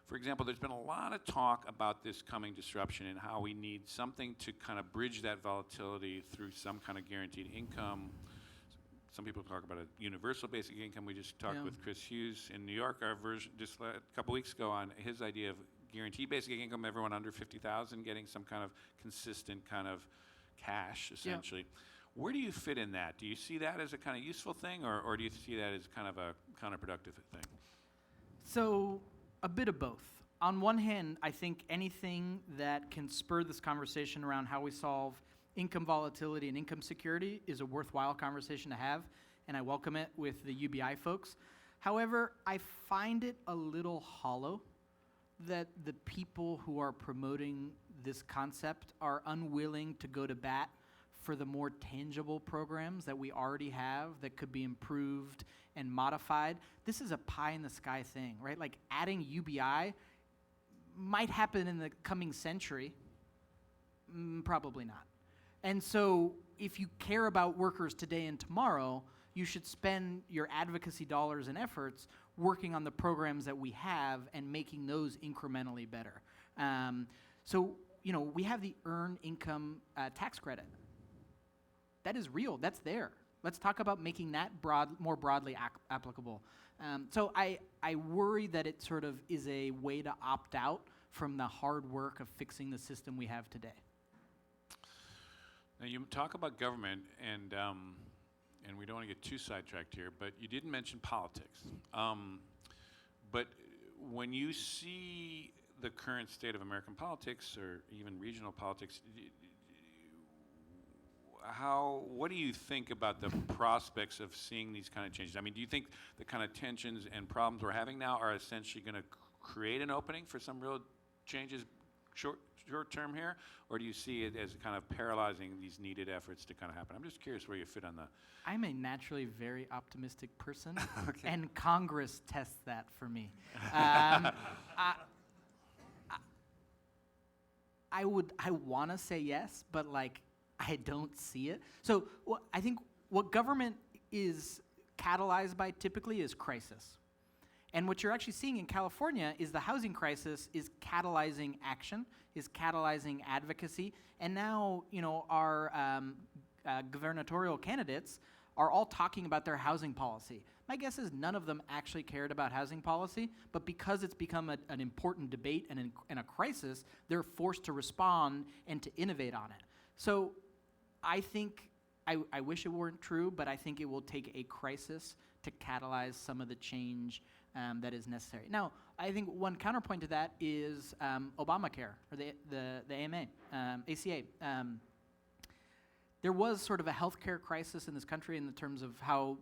For example, there's been a lot of talk about this coming disruption and how we need something to kind of bridge that volatility through some kind of guaranteed income. Some people talk about a universal basic income. We just talked with Chris Hughes in New York, our version just a couple weeks ago, on his idea of guaranteed basic income, everyone under 50,000 getting some kind of consistent kind of cash, essentially. Where do you fit in that? Do you see that as a kind of useful thing, or do you see that as kind of a counterproductive thing? So, a bit of both. On one hand, I think anything that can spur this conversation around how we solve income volatility and income security is a worthwhile conversation to have, and I welcome it with the UBI folks. However, I find it a little hollow that the people who are promoting this concept are unwilling to go to bat for the more tangible programs that we already have that could be improved and modified. This is a pie-in-the-sky thing, right? Like, adding UBI might happen in the coming century. Probably not. And so if you care about workers today and tomorrow, you should spend your advocacy dollars and efforts working on the programs that we have and making those incrementally better. So, you know, we have the earned income tax credit. That is real. That's there. Let's talk about making that more broadly applicable. So I worry that it sort of is a way to opt out from the hard work of fixing the system we have today. Now, you talk about government, and we don't want to get too sidetracked here, but you didn't mention politics. But when you see the current state of American politics, or even regional politics, what do you think about the prospects of seeing these kind of changes? I mean, do you think the kind of tensions and problems we're having now are essentially going to create an opening for some real changes short term here, or do you see it as kind of paralyzing these needed efforts to kind of happen? I'm just curious where you fit on the... I'm a naturally very optimistic person, Okay. and Congress tests that for me. I want to say yes, but like, I don't see it. So I think what government is catalyzed by typically is crisis. And what you're actually seeing in California is the housing crisis is catalyzing action, is catalyzing advocacy, and now, you know, our gubernatorial candidates are all talking about their housing policy. My guess is none of them actually cared about housing policy, but because it's become an important debate and a crisis, they're forced to respond and to innovate on it. So I think, I wish it weren't true, but I think it will take a crisis to catalyze some of the change that is necessary. Now, I think one counterpoint to that is Obamacare, or the AMA, ACA. There was sort of a healthcare crisis in this country in the terms of how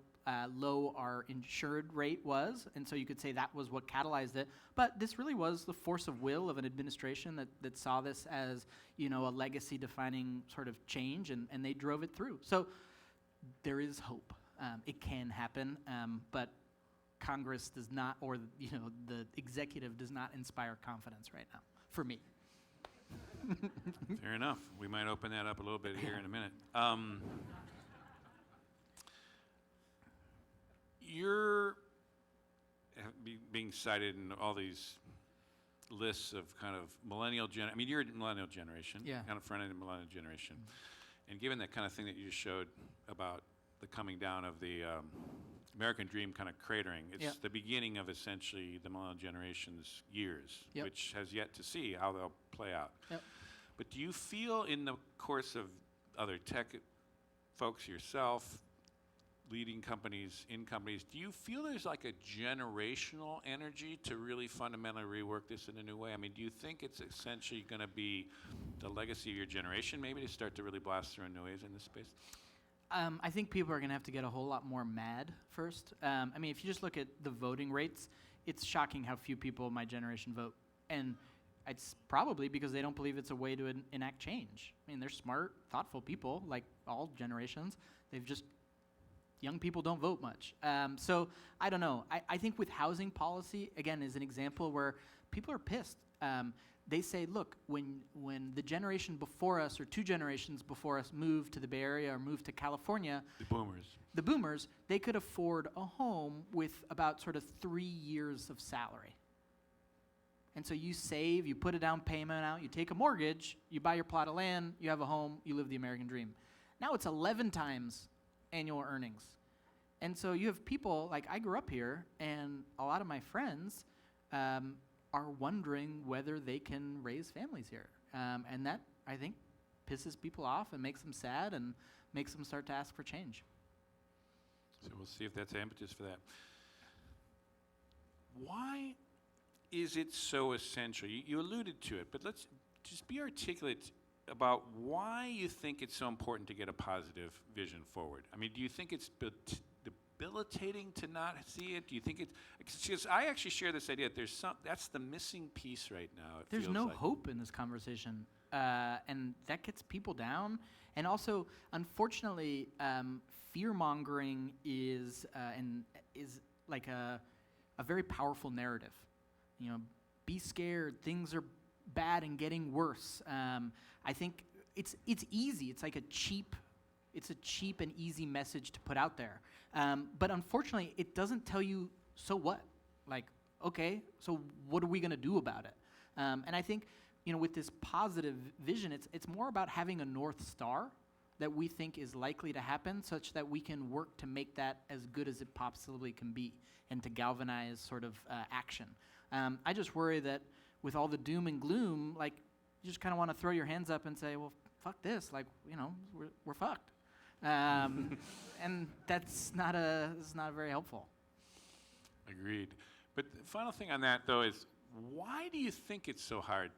low our insured rate was, and so you could say that was what catalyzed it. But this really was the force of will of an administration that saw this as, you know, a legacy-defining sort of change, and they drove it through. So there is hope. It can happen, but Congress does not, or the executive does not inspire confidence right now, for me. Fair enough. We might open that up a little bit here in a minute. You're being cited in all these lists of kind of millennial I mean, you're a millennial generation, Yeah. kind of front-end millennial generation. And given that kind of thing that you just showed about the coming down of the American dream kind of cratering, it's Yep. the beginning of essentially the millennial generation's years, Yep. which has yet to see how they'll play out. Yep. But do you feel in the course of other tech folks, yourself, leading companies, in companies, do you feel there's like a generational energy to really fundamentally rework this in a new way? I mean, do you think it's essentially going to be the legacy of your generation maybe to start to really blast through in new ways in this space? I think people are going to have to get a whole lot more mad first. I mean, if you just look at the voting rates, it's shocking how few people my generation vote. And it's probably because they don't believe it's a way to enact change. I mean, they're smart, thoughtful people, like all generations. Young people don't vote much. So I don't know. I think with housing policy, again, is an example where people are pissed. They say, look, when the generation before us or two generations before us moved to the Bay Area or moved to California, The boomers. they could afford a home with about sort of 3 years of salary. And so you save, you put a down payment out, you take a mortgage, you buy your plot of land, you have a home, you live the American dream. Now it's 11 times annual earnings. And so you have people, like I grew up here, and a lot of my friends are wondering whether they can raise families here. And that, I think, pisses people off and makes them sad and makes them start to ask for change. So we'll see if that's the impetus for that. Why is it so essential? You alluded to it, but let's just be articulate about why you think it's so important to get a positive vision forward. I mean, do you think it's debilitating to not see it? Do you think it's just, I actually share this idea that that's the missing piece right now. There's no hope in this conversation, and that gets people down. And also, unfortunately, fear-mongering is like a very powerful narrative. You know, be scared. Things are bad and getting worse. I think it's easy. It's like a cheap and easy message to put out there. But unfortunately, it doesn't tell you, so what? Like, okay, so what are we going to do about it? And I think, with this positive vision, it's more about having a North Star that we think is likely to happen such that we can work to make that as good as it possibly can be and to galvanize sort of action. I just worry that with all the doom and gloom, like, you just kind of want to throw your hands up and say, well, fuck this, like, we're fucked. And that's not very helpful. Agreed. But the final thing on that, though, is why do you think it's so hard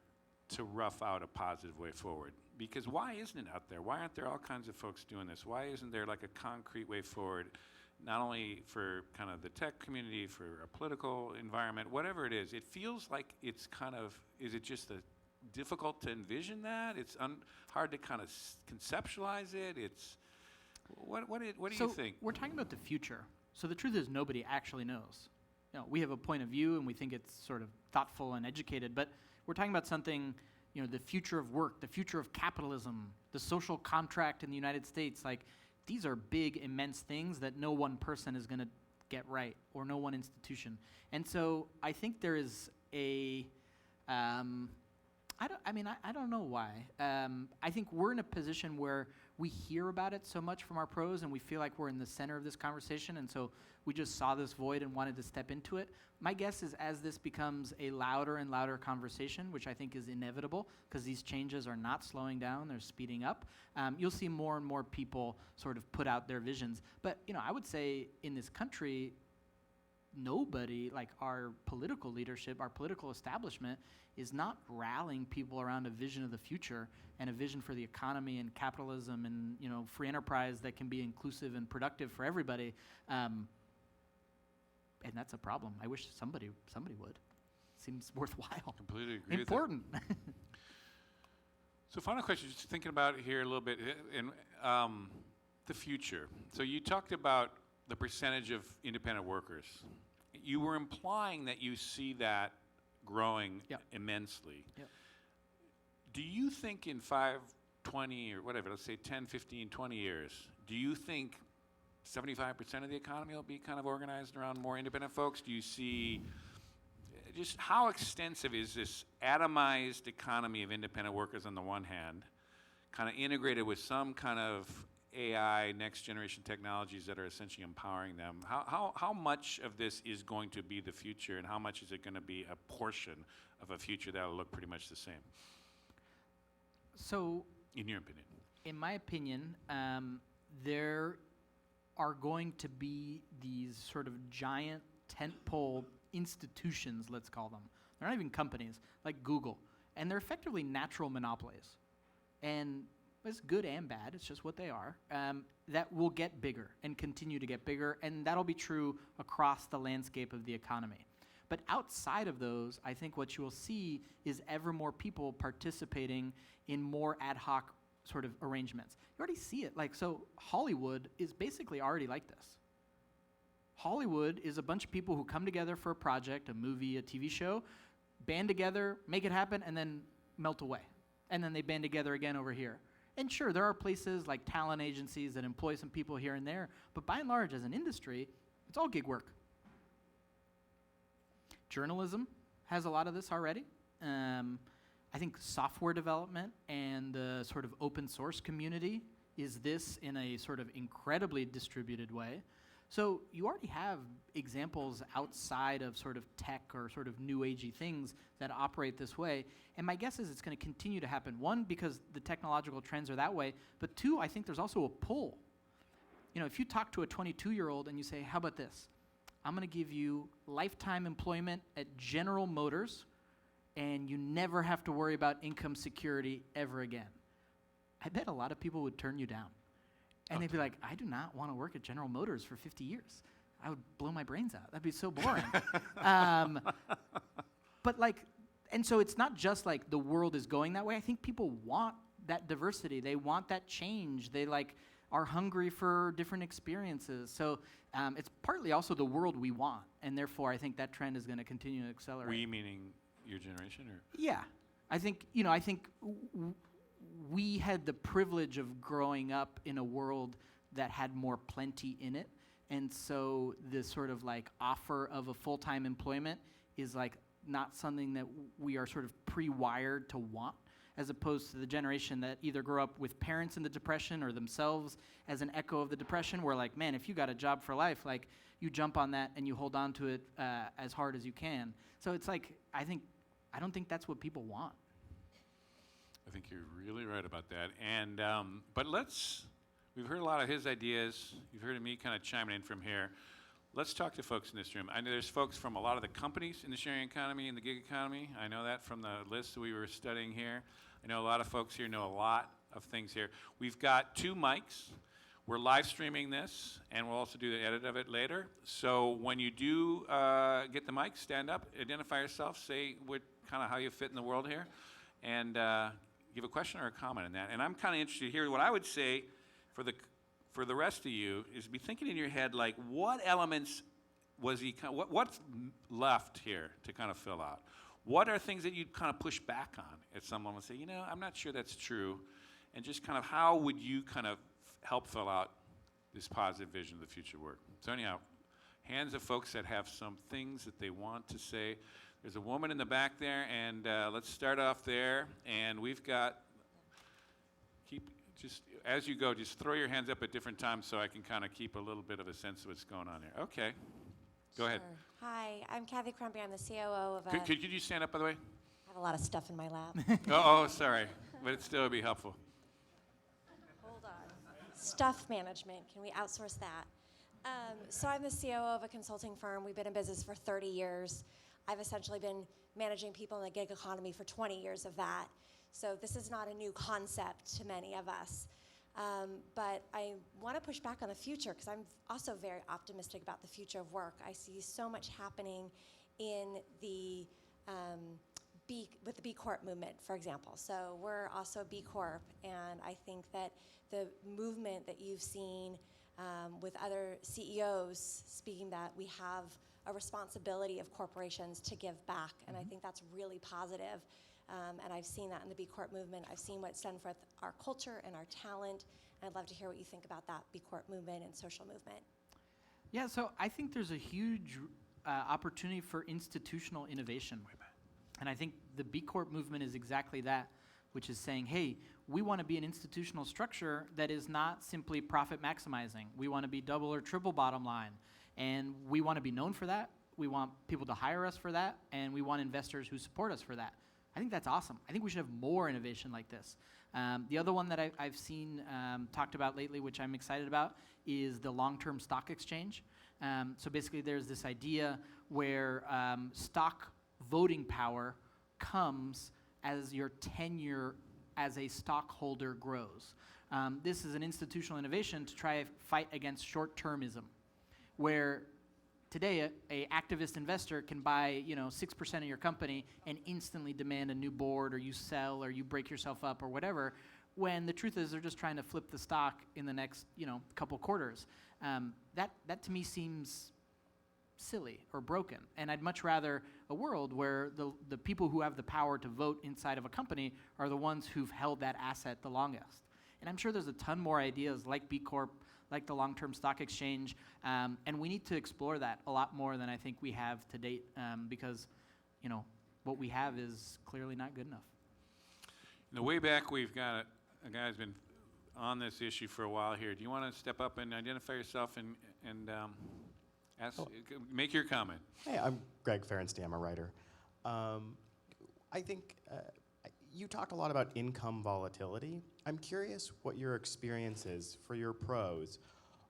to rough out a positive way forward? Because why isn't it out there? Why aren't there all kinds of folks doing this? Why isn't there like a concrete way forward, not only for kind of the tech community, for a political environment, whatever it is? It feels like it's kind of, is it just difficult to envision that? It's hard to kind of conceptualize it? It's, what do you think? We're talking about the future. So the truth is nobody actually knows. We have a point of view and we think it's sort of thoughtful and educated, but we're talking about something, the future of work, the future of capitalism, the social contract in the United States. Like, these are big, immense things that no one person is going to get right, or no one institution. And so I think there is I don't know why. I think we're in a position where we hear about it so much from our pros and we feel like we're in the center of this conversation, and so we just saw this void and wanted to step into it. My guess is as this becomes a louder and louder conversation, which I think is inevitable because these changes are not slowing down, they're speeding up, you'll see more and more people sort of put out their visions. But, I would say in this country, nobody, like our political leadership, our political establishment, is not rallying people around a vision of the future and a vision for the economy and capitalism and, free enterprise that can be inclusive and productive for everybody. And that's a problem. I wish somebody would. Seems worthwhile. Completely agree. Important. So final question, just thinking about it here a little bit, in the future. So you talked about the percentage of independent workers. You were implying that you see that growing Yep. immensely. Yep. Do you think in 5, 20, or whatever, let's say 10, 15, 20 years, do you think 75% of the economy will be kind of organized around more independent folks? Do you see just how extensive is this atomized economy of independent workers on the one hand, kind of integrated with some kind of AI, next generation technologies that are essentially empowering them? How much of this is going to be the future, and how much is it going to be a portion of a future that will look pretty much the same, So, in your opinion? in my opinion, there are going to be these sort of giant tentpole institutions, let's call them. They're not even companies, like Google. And they're effectively natural monopolies. And it's good and bad, it's just what they are, that will get bigger and continue to get bigger, and that'll be true across the landscape of the economy. But outside of those, I think what you will see is ever more people participating in more ad hoc sort of arrangements. You already see it. Like, so Hollywood is basically already like this. Hollywood is a bunch of people who come together for a project, a movie, a TV show, band together, make it happen, and then melt away. And then they band together again over here. And sure, there are places like talent agencies that employ some people here and there, but by and large, as an industry, it's all gig work. Journalism has a lot of this already. I think software development and the sort of open source community is this in a sort of incredibly distributed way. So you already have examples outside of sort of tech or sort of new agey things that operate this way. And my guess is it's going to continue to happen. One, because the technological trends are that way. But two, I think there's also a pull. You know, if you talk to a 22-year-old and you say, how about this? I'm going to give you lifetime employment at General Motors, and you never have to worry about income security ever again. I bet a lot of people would turn you down. And they'd be like, I do not want to work at General Motors for 50 years. I would blow my brains out. That'd be so boring. But like, and so it's not just like the world is going that way. I think people want that diversity. They want that change. They like are hungry for different experiences. So it's partly also the world we want. And therefore, I think that trend is going to continue to accelerate. We meaning your generation, or? Yeah. I think, you know, we had the privilege of growing up in a world that had more plenty in it. And so the sort of like offer of a full-time employment is like not something that we are sort of pre-wired to want, as opposed to the generation that either grew up with parents in the Depression or themselves as an echo of the Depression, where like, man, if you got a job for life, like you jump on that and you hold on to it as hard as you can. So it's like, I don't think that's what people want. I think you're really right about that. And but we've heard a lot of his ideas. You've heard of me kind of chiming in from here. Let's talk to folks in this room. I know there's folks from a lot of the companies in the sharing economy and the gig economy. I know that from the list we were studying here. I know a lot of folks here know a lot of things here. We've got 2 mics. We're live streaming this, and we'll also do the edit of it later. So when you do get the mic, stand up, identify yourself, say what kind of how you fit in the world here, and give a question or a comment on that. And I'm kind of interested here. What I would say for the rest of you is be thinking in your head, like, what elements was he, what's left here to kind of fill out? What are things that you'd kind of push back on if someone would say, you know, I'm not sure that's true, and just kind of how would you kind of help fill out this positive vision of the future work? So anyhow, hands of folks that have some things that they want to say. There's a woman in the back there, and let's start off there. And we've got, just as you go, just throw your hands up at different times so I can kind of keep a little bit of a sense of what's going on here. Okay, go ahead. Sure. Hi, I'm Kathy Crumpy. I'm the COO of a... Could you stand up, by the way? I have a lot of stuff in my lap. Oh, sorry, but it still would be helpful. Hold on. Stuff management. Can we outsource that? So I'm the COO of a consulting firm. We've been in business for 30 years. I've essentially been managing people in the gig economy for 20 years of that. So this is not a new concept to many of us. But I want to push back on the future because I'm also very optimistic about the future of work. I see so much happening in the with the B Corp movement, for example. So we're also B Corp, and I think that the movement that you've seen with other CEOs speaking that we have a responsibility of corporations to give back, and I think that's really positive. And I've seen that in the B Corp movement. I've seen what's done for our culture and our talent, and I'd love to hear what you think about that B Corp movement and social movement. Yeah, so I think there's a huge opportunity for institutional innovation. And I think the B Corp movement is exactly that, which is saying, hey, we want to be an institutional structure that is not simply profit maximizing. We want to be double or triple bottom line. And we want to be known for that. We want people to hire us for that. And we want investors who support us for that. I think that's awesome. I think we should have more innovation like this. The other one that I've seen talked about lately, which I'm excited about, is the long-term stock exchange. So basically there's this idea where stock voting power comes as your tenure as a stockholder grows. This is an institutional innovation to try to fight against short-termism, where today a activist investor can buy 6% of your company and instantly demand a new board, or you sell, or you break yourself up, or whatever, when the truth is they're just trying to flip the stock in the next couple quarters. That to me seems silly or broken, and I'd much rather a world where the people who have the power to vote inside of a company are the ones who've held that asset the longest. And I'm sure there's a ton more ideas like B Corp, like the long-term stock exchange, and we need to explore that a lot more than I think we have to date, because what we have is clearly not good enough. In the way back, we've got a guy who's been on this issue for a while here. Do you want to step up and identify yourself and make your comment? Hey, I'm Greg Ferenstein. I'm a writer. I think you talk a lot about income volatility. I'm curious what your experience is for your pros.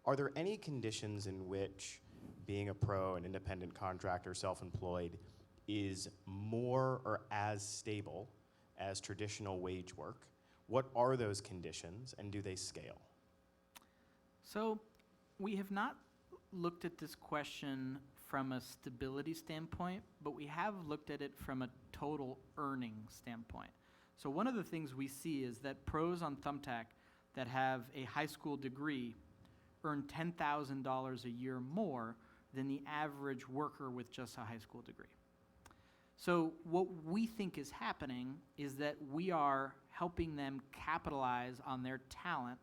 Are there any conditions in which being a pro, an independent contractor, self-employed, is more or as stable as traditional wage work? What are those conditions, and do they scale? So we have not looked at this question from a stability standpoint, but we have looked at it from a total earning standpoint. So one of the things we see is that pros on Thumbtack that have a high school degree earn $10,000 a year more than the average worker with just a high school degree. So what we think is happening is that we are helping them capitalize on their talent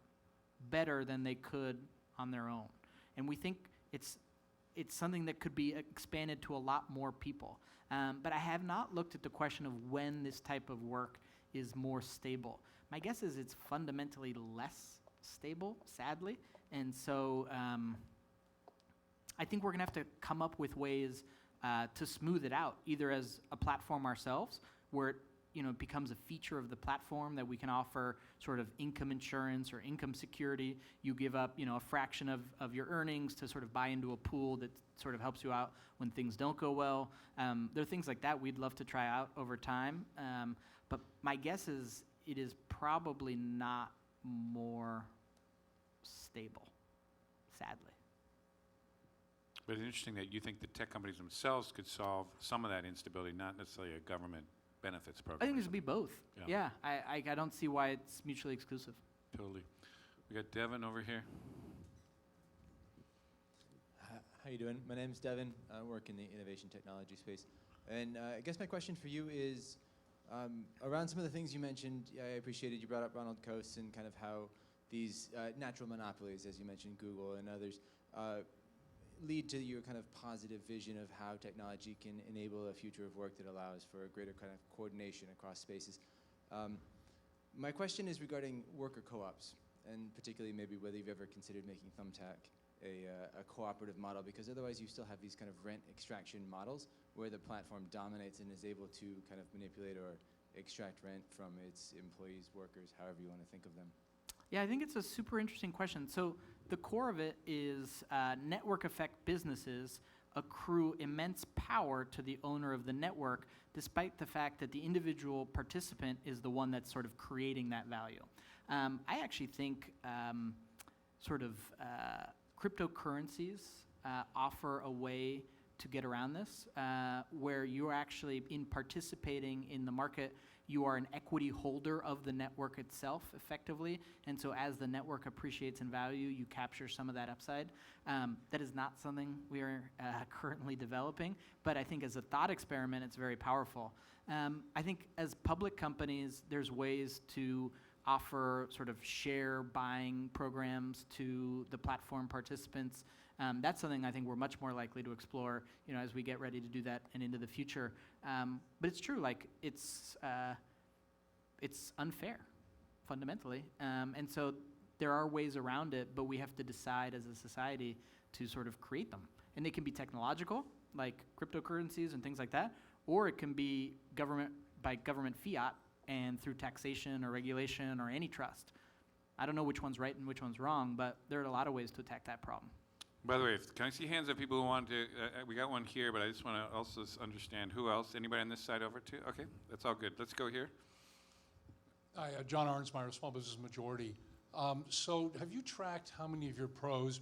better than they could on their own. And we think it's something that could be expanded to a lot more people. But I have not looked at the question of when this type of work is more stable. My guess is it's fundamentally less stable, sadly. And so I think we're gonna have to come up with ways to smooth it out, either as a platform ourselves, where it becomes a feature of the platform that we can offer sort of income insurance or income security. You give up, a fraction of your earnings to sort of buy into a pool that sort of helps you out when things don't go well. There are things like that we'd love to try out over time. But my guess is it is probably not more stable, sadly. But it's interesting that you think the tech companies themselves could solve some of that instability, not necessarily a government benefits program. I think this would be both. Yeah. Yeah, I don't see why it's mutually exclusive. Totally. We got Devin over here. How you doing? My name's Devin. I work in the innovation technology space. And I guess my question for you is, around some of the things you mentioned, I appreciated you brought up Ronald Coase and kind of how these natural monopolies, as you mentioned, Google and others, lead to your kind of positive vision of how technology can enable a future of work that allows for a greater kind of coordination across spaces. My question is regarding worker co-ops, and particularly maybe whether you've ever considered making Thumbtack a cooperative model, because otherwise you still have these kind of rent extraction models where the platform dominates and is able to kind of manipulate or extract rent from its employees, workers, however you want to think of them. Yeah, I think it's a super interesting question. So the core of it is network effect businesses accrue immense power to the owner of the network, despite the fact that the individual participant is the one that's sort of creating that value. I actually think cryptocurrencies offer a way to get around this, where you're actually, in participating in the market, you are an equity holder of the network itself effectively. And so as the network appreciates in value, you capture some of that upside. That is not something we are currently developing, but I think as a thought experiment, it's very powerful. I think as public companies, there's ways to offer sort of share buying programs to the platform participants. That's something I think we're much more likely to explore, as we get ready to do that and into the future. But it's true, like it's unfair, fundamentally, and so there are ways around it, but we have to decide as a society to sort of create them. And they can be technological, like cryptocurrencies and things like that, or it can be government fiat and through taxation or regulation or antitrust. I don't know which one's right and which one's wrong, but there are a lot of ways to attack that problem. By the way, can I see hands of people who want to, we got one here, but I just want to also understand who else. Anybody on this side over too? Okay, that's all good. Let's go here. Hi, John Arnsmeyer, Small Business Majority. So have you tracked how many of your pros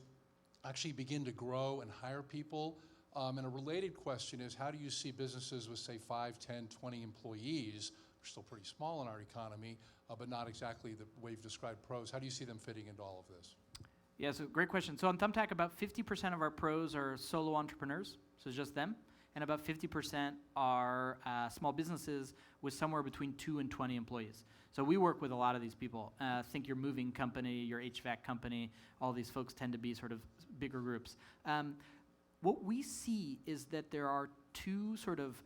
actually begin to grow and hire people? And a related question is, how do you see businesses with, say, 5, 10, 20 employees, we're still pretty small in our economy, but not exactly the way you've described pros, how do you see them fitting into all of this? Yeah, so great question. So on Thumbtack, about 50% of our pros are solo entrepreneurs, so it's just them, and about 50% are small businesses with somewhere between 2 and 20 employees. So we work with a lot of these people. Think your moving company, your HVAC company, all these folks tend to be sort of bigger groups. What we see is that there are two sort of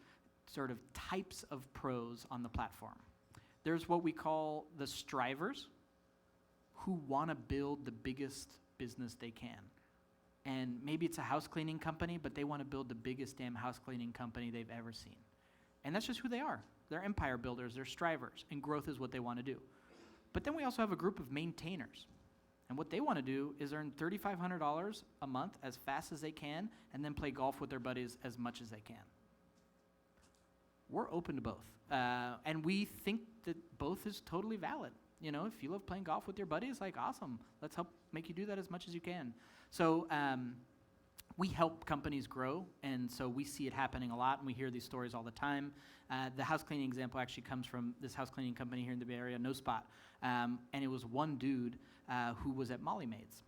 types of pros on the platform. There's what we call the strivers, who want to build the biggest business they can. And maybe it's a house cleaning company, but they want to build the biggest damn house cleaning company they've ever seen. And that's just who they are. They're empire builders, they're strivers, and growth is what they want to do. But then we also have a group of maintainers. And what they want to do is earn $3,500 a month as fast as they can, and then play golf with their buddies as much as they can. We're open to both. And we think that both is totally valid. If you love playing golf with your buddies, like, awesome. Let's help make you do that as much as you can. So we help companies grow, and so we see it happening a lot, and we hear these stories all the time. The house cleaning example actually comes from this house cleaning company here in the Bay Area, No Spot. And it was one dude who was at Molly Maids.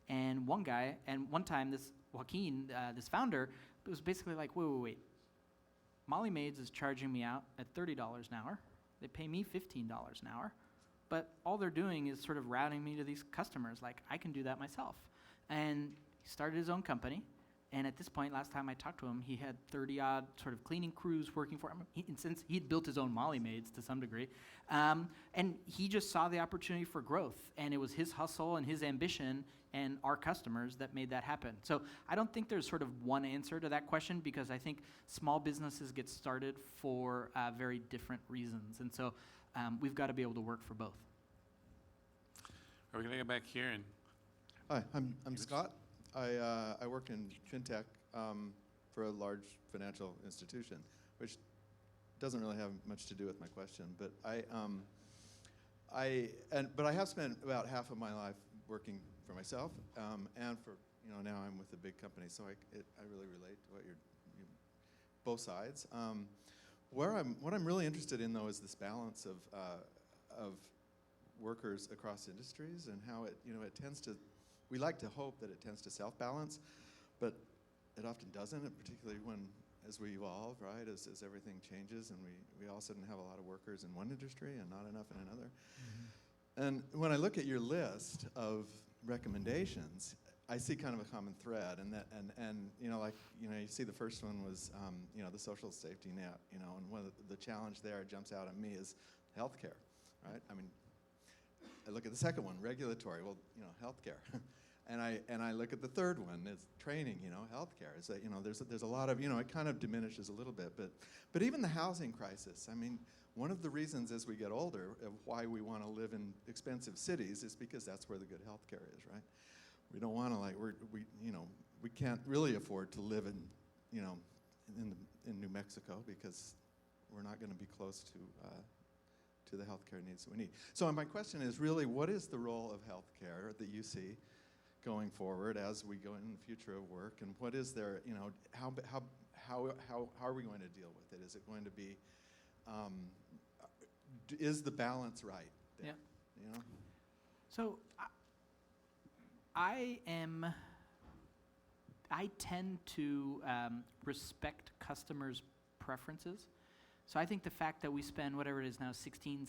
And one time, this Joaquin, this founder, was basically like, wait. Molly Maids is charging me out at $30 an hour. They pay me $15 an hour. But all they're doing is sort of routing me to these customers. Like, I can do that myself. And he started his own company. And at this point, last time I talked to him, he had 30-odd sort of cleaning crews working for him. Since he'd built his own Molly Maids to some degree. And he just saw the opportunity for growth. And it was his hustle and his ambition and our customers that made that happen. So I don't think there's sort of one answer to that question, because I think small businesses get started for very different reasons. And so we've got to be able to work for both. Are we going to go back here? And Hi, I'm Scott. I work in fintech for a large financial institution, which doesn't really have much to do with my question. But I have spent about half of my life working for myself, and for now I'm with a big company, so I really relate to what both sides. What I'm really interested in, though, is this balance of workers across industries, and how it tends to. We like to hope that it tends to self-balance, but it often doesn't, and particularly as we evolve, right, as everything changes, and we all of a sudden have a lot of workers in one industry and not enough in another. Mm-hmm. And when I look at your list of recommendations, I see kind of a common thread, and you see the first one was the social safety net, and one of the challenge there jumps out at me is healthcare, right? I mean, I look at the second one, regulatory. Well, healthcare, and I look at the third one, it's training. Healthcare. It's there's a lot of it kind of diminishes a little bit, but even the housing crisis. I mean, one of the reasons as we get older of why we want to live in expensive cities is because that's where the good healthcare is, right? We don't want to we can't really afford to live in New Mexico because we're not going to be close to the healthcare needs that we need. So my question is really, what is the role of healthcare that you see going forward as we go in the future of work, and what is there? How are we going to deal with it? Is it going to be is the balance right? there? Yeah. You know? So I tend to respect customers' preferences. So I think the fact that we spend whatever it is now, 17%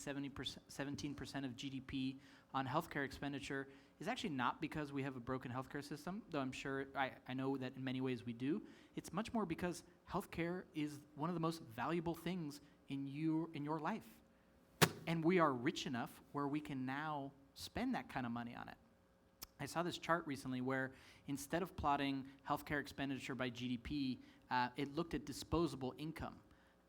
of GDP on healthcare expenditure is actually not because we have a broken healthcare system, though I'm sure, I know that in many ways we do. It's much more because healthcare is one of the most valuable things in your life. And we are rich enough where we can now spend that kind of money on it. I saw this chart recently where instead of plotting healthcare expenditure by GDP, it looked at disposable income.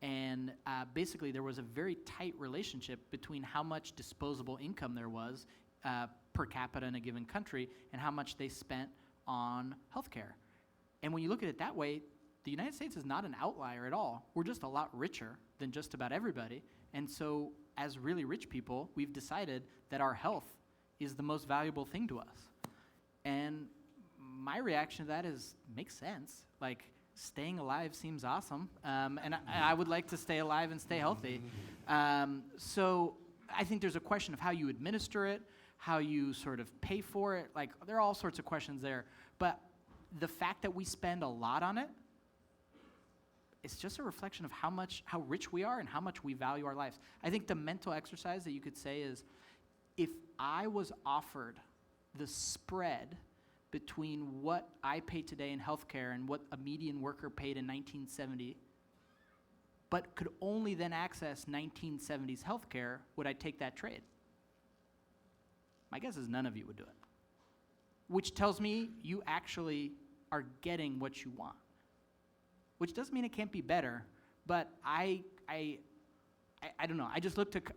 And basically there was a very tight relationship between how much disposable income there was per capita in a given country and how much they spent on healthcare. And when you look at it that way, the United States is not an outlier at all. We're just a lot richer than just about everybody. And so as really rich people, we've decided that our health is the most valuable thing to us. And my reaction to that is, makes sense. Like, staying alive seems awesome, and I would like to stay alive and stay healthy. So I think there's a question of how you administer it, how you sort of pay for it. Like, there are all sorts of questions there. But the fact that we spend a lot on it, it's just a reflection of how rich we are and how much we value our lives. I think the mental exercise that you could say is, if I was offered the spread between what I pay today in healthcare and what a median worker paid in 1970, but could only then access 1970s healthcare, would I take that trade? My guess is none of you would do it. Which tells me you actually are getting what you want. Which doesn't mean it can't be better, but I don't know.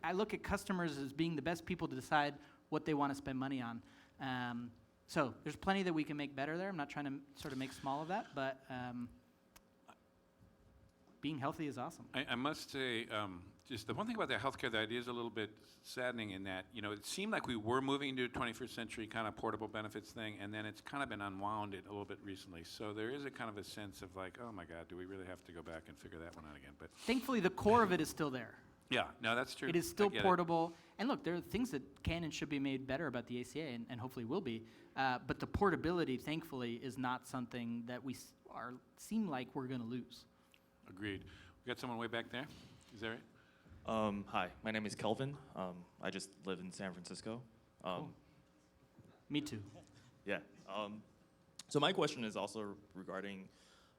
I look at customers as being the best people to decide what they want to spend money on. So there's plenty that we can make better there. I'm not trying to sort of make small of that, but being healthy is awesome. I must say, just the one thing about the healthcare, the idea is a little bit saddening in that, it seemed like we were moving into a 21st century kind of portable benefits thing, and then it's kind of been unwound a little bit recently. So there is a kind of a sense of like, oh my God, do we really have to go back and figure that one out again? But Thankfully, the core of it is still there. yeah, no, that's true. It is still I get it. portable. And look, there are things that can and should be made better about the ACA, and hopefully will be. But the portability, thankfully, is not something that we seem like we're going to lose. Agreed. We got someone way back there. Is that right? Hi, my name is Kelvin. I just live in San Francisco. Cool. Me too. Yeah. So my question is also regarding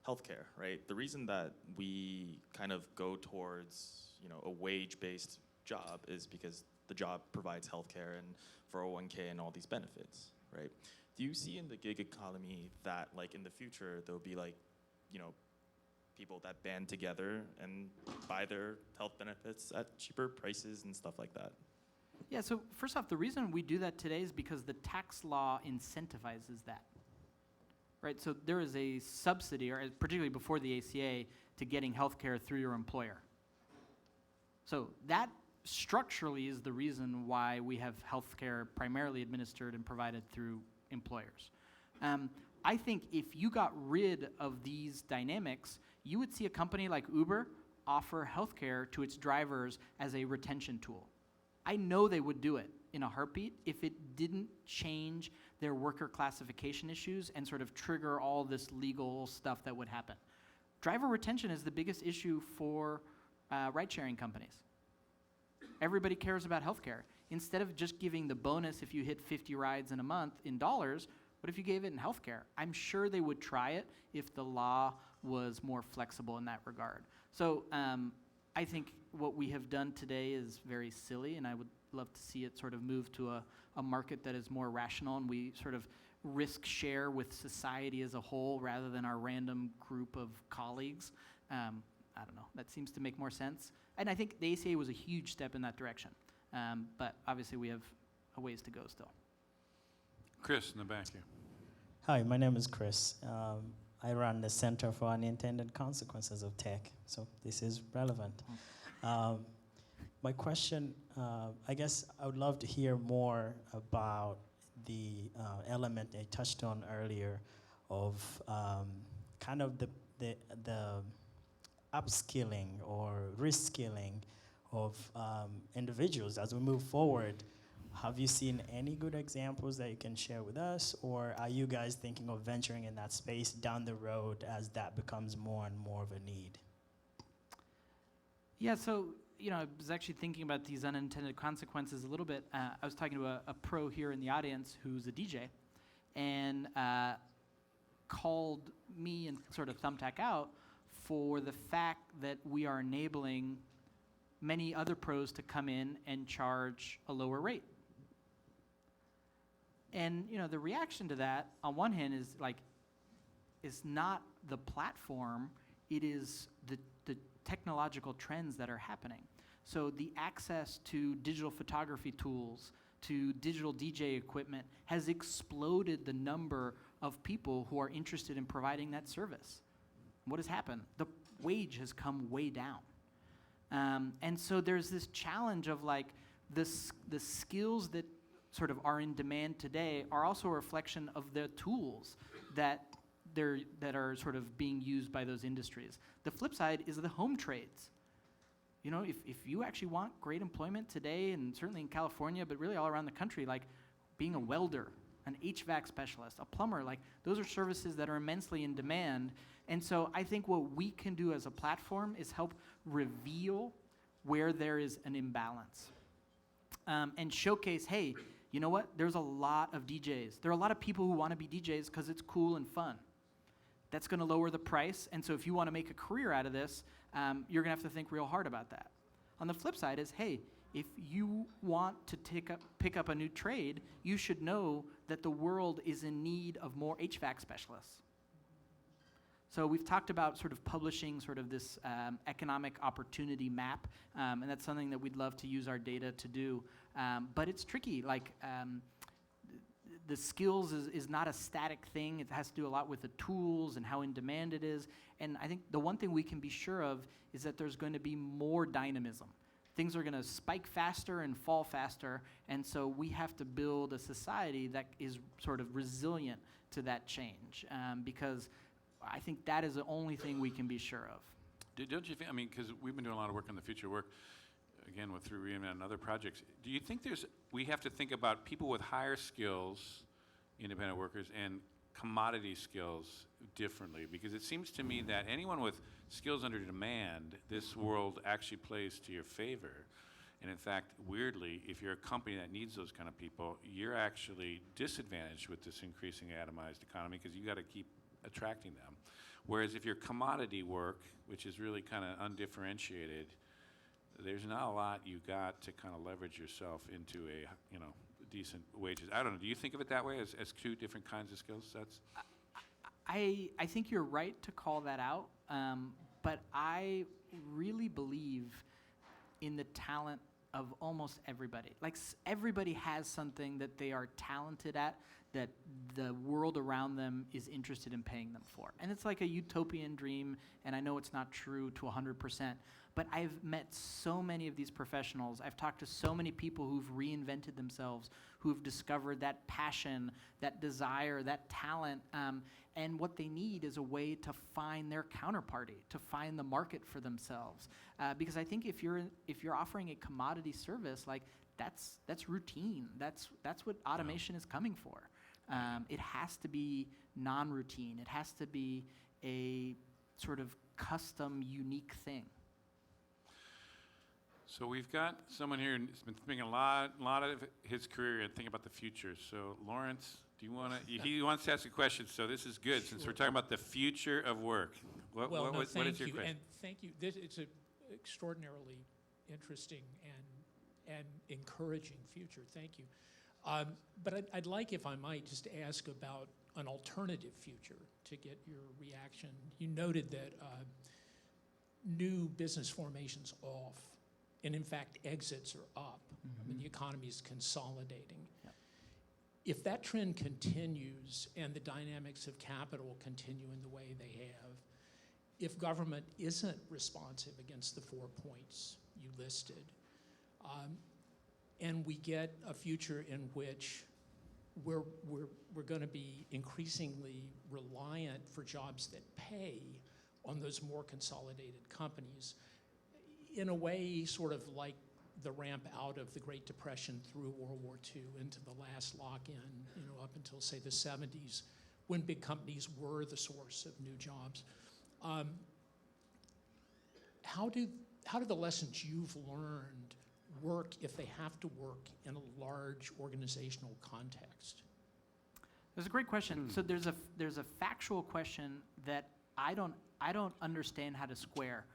healthcare, right? The reason that we kind of go towards, a wage-based job is because the job provides healthcare and 401k and all these benefits, right? Do you see in the gig economy that, like, in the future there'll be like, people that band together and buy their health benefits at cheaper prices and stuff like that? Yeah, so first off, the reason we do that today is because the tax law incentivizes that. Right, so there is a subsidy, or particularly before the ACA, to getting health care through your employer. So that structurally is the reason why we have health care primarily administered and provided through employers. I think if you got rid of these dynamics, you would see a company like Uber offer healthcare to its drivers as a retention tool. I know they would do it in a heartbeat if it didn't change their worker classification issues and sort of trigger all this legal stuff that would happen. Driver retention is the biggest issue for ride-sharing companies. Everybody cares about healthcare. Instead of just giving the bonus if you hit 50 rides in a month in dollars, what if you gave it in healthcare? I'm sure they would try it if the law was more flexible in that regard. So I think what we have done today is very silly, and I would love to see it sort of move to a market that is more rational, and we sort of risk share with society as a whole rather than our random group of colleagues. I don't know. That seems to make more sense. And I think the ACA was a huge step in that direction. But obviously we have a ways to go still. Chris in the back here. Hi, my name is Chris. I run the Center for Unintended Consequences of Tech, so this is relevant. My question, I guess I would love to hear more about the element I touched on earlier of kind of the upskilling or reskilling of individuals as we move forward. Have you seen any good examples that you can share with us, or are you guys thinking of venturing in that space down the road as that becomes more and more of a need? Yeah, so, I was actually thinking about these unintended consequences a little bit. I was talking to a pro here in the audience who's a DJ, and called me and sort of thumbtack out for the fact that we are enabling many other pros to come in and charge a lower rate. And the reaction to that, on one hand, is like, it's not the platform, it is the technological trends that are happening. So the access to digital photography tools, to digital DJ equipment has exploded the number of people who are interested in providing that service. What has happened? The wage has come way down. And so there's this challenge of like the skills that sort of are in demand today are also a reflection of the tools that are sort of being used by those industries. The flip side is the home trades. If you actually want great employment today, and certainly in California, but really all around the country, like being a welder, an HVAC specialist, a plumber, like those are services that are immensely in demand. And so I think what we can do as a platform is help reveal where there is an imbalance. And showcase, hey, you know what? There's a lot of DJs. There are a lot of people who want to be DJs because it's cool and fun. That's going to lower the price. And so if you want to make a career out of this, you're going to have to think real hard about that. On the flip side is, hey, if you want to pick up a new trade, you should know that the world is in need of more HVAC specialists. So we've talked about sort of publishing sort of this economic opportunity map, and that's something that we'd love to use our data to do. But it's tricky. Like the skills is not a static thing. It has to do a lot with the tools and how in demand it is. And I think the one thing we can be sure of is that there's going to be more dynamism. Things are going to spike faster and fall faster, and so we have to build a society that is sort of resilient to that change, because I think that is the only thing we can be sure of. Don't you think, because we've been doing a lot of work on the future work, again, through Reinvent and other projects. Do you think we have to think about people with higher skills, independent workers, and commodity skills differently? Because it seems to me that anyone with skills under demand, this world actually plays to your favor. And in fact, weirdly, if you're a company that needs those kind of people, you're actually disadvantaged with this increasing atomized economy because you got to keep attracting them. Whereas if you're commodity work, which is really kind of undifferentiated, there's not a lot you got to kind of leverage yourself into a decent wages. I don't know. Do you think of it that way as two different kinds of skill sets? I think you're right to call that out, but I really believe in the talent of almost everybody. Like everybody has something that they are talented at that the world around them is interested in paying them for. And it's like a utopian dream, and I know it's not true to 100%, but I've met so many of these professionals. I've talked to so many people who've reinvented themselves, who've discovered that passion, that desire, that talent, and what they need is a way to find their counterparty, to find the market for themselves. Because I think if you're offering a commodity service, like that's routine. That's what automation is coming for. It has to be non-routine. It has to be a sort of custom, unique thing. So we've got someone here who's been thinking a lot of his career and thinking about the future. So Lawrence, do you want to? He wants to ask a question. So this is good since we're talking about the future of work. What is your question? And thank you. It's an extraordinarily interesting and encouraging future. Thank you. But I'd like, if I might, just ask about an alternative future to get your reaction. You noted that new business formations off. And in fact, exits are up. I mean, the economy is consolidating. Yep. If that trend continues and the dynamics of capital continue in the way they have, if government isn't responsive against the 4 points you listed, and we get a future in which we're going to be increasingly reliant for jobs that pay on those more consolidated companies, in a way, sort of like the ramp out of the Great Depression through World War II into the last lock-in, up until, say, the 70s, when big companies were the source of new jobs. How do the lessons you've learned work if they have to work in a large organizational context? That's a great question. So there's a factual question that I don't understand how to square.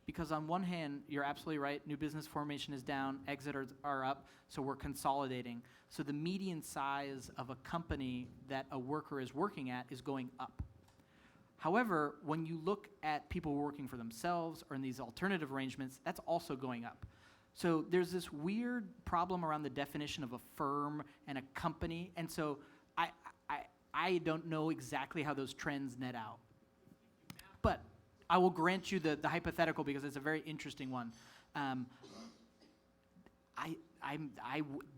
Because on one hand, you're absolutely right, new business formation is down, exits are up, so we're consolidating. So the median size of a company that a worker is working at is going up. However, when you look at people working for themselves or in these alternative arrangements, that's also going up. So there's this weird problem around the definition of a firm and a company, and so I don't know exactly how those trends net out. But I will grant you the hypothetical because it's a very interesting one.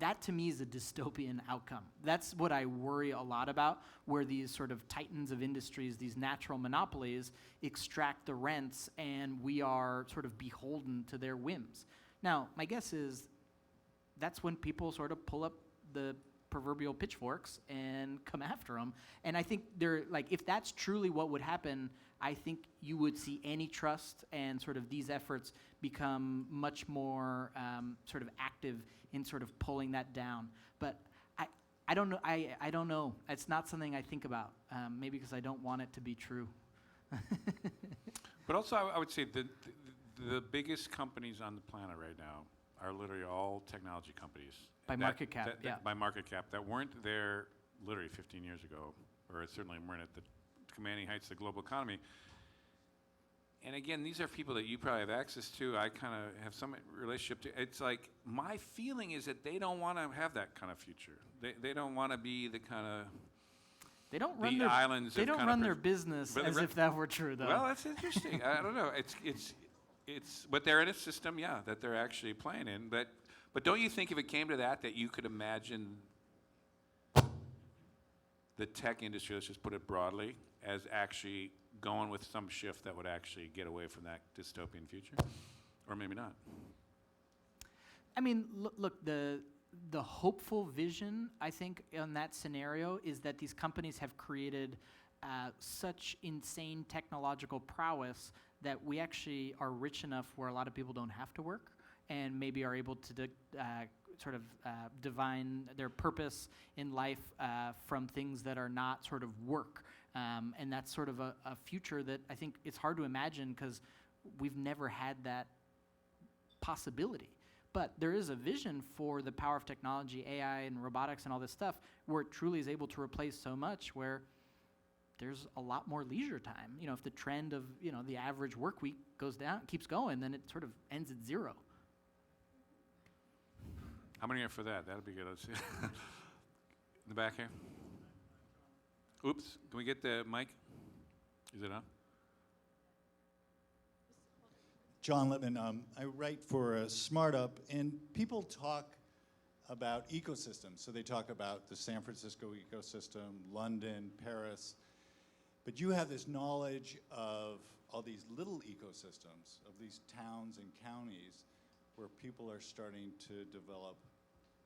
That to me is a dystopian outcome. That's what I worry a lot about, where these sort of titans of industries, these natural monopolies, extract the rents and we are sort of beholden to their whims. Now, my guess is that's when people sort of pull up the proverbial pitchforks and come after them. And I think if that's truly what would happen, I think you would see antitrust and sort of these efforts become much more sort of active in sort of pulling that down. But I don't know. I don't know. It's not something I think about. Maybe because I don't want it to be true. But also, I would say the biggest companies on the planet right now are literally all technology companies. By market cap, yeah. By market cap, that weren't there literally 15 years ago, or certainly weren't at the commanding heights of the global economy. And again, these are people that you probably have access to. I kind of have some relationship to. It's like, my feeling is that they don't want to have that kind of future. They don't want to be the kind of They don't run their business as if that were true, though. Well, that's interesting. I don't know. It's but they're in a system, yeah, that they're actually playing in. But don't you think if it came to that you could imagine the tech industry, let's just put it broadly, as actually going with some shift that would actually get away from that dystopian future? Or maybe not. I mean, look, the hopeful vision, I think, in that scenario is that these companies have created such insane technological prowess that we actually are rich enough where a lot of people don't have to work and maybe are able to divine their purpose in life from things that are not sort of work. And that's sort of a future that I think it's hard to imagine because we've never had that possibility. But there is a vision for the power of technology, AI and robotics and all this stuff, where it truly is able to replace so much, where there's a lot more leisure time. If the trend of, the average work week goes down, keeps going, then it sort of ends at zero. How many are for that? That'll be good. Let's see. In the back here. Oops. Can we get the mic? Is it on? John Littman. I write for SmartUp, and people talk about ecosystems. So they talk about the San Francisco ecosystem, London, Paris. But you have this knowledge of all these little ecosystems, of these towns and counties where people are starting to develop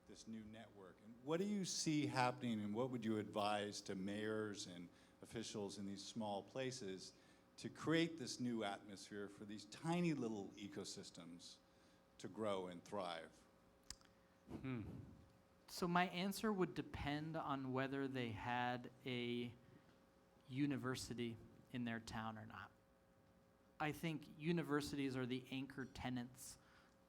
this new network. And what do you see happening, and what would you advise to mayors and officials in these small places to create this new atmosphere for these tiny little ecosystems to grow and thrive? So my answer would depend on whether they had a university in their town or not. I think universities are the anchor tenants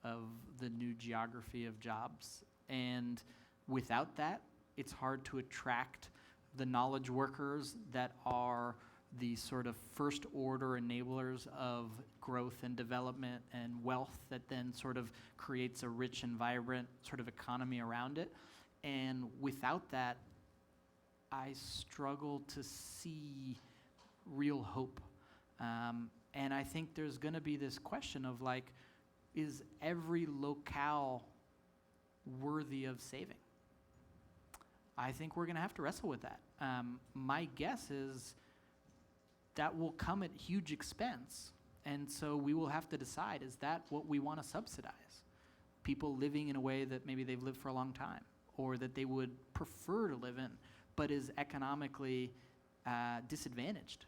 of the new geography of jobs. And without that, it's hard to attract the knowledge workers that are the sort of first order enablers of growth and development and wealth that then sort of creates a rich and vibrant sort of economy around it. And without that, I struggle to see real hope. And I think there's going to be this question of is every locale worthy of saving? I think we're going to have to wrestle with that. My guess is that will come at huge expense. And so we will have to decide, is that what we want to subsidize? People living in a way that maybe they've lived for a long time, or that they would prefer to live in, but is economically disadvantaged.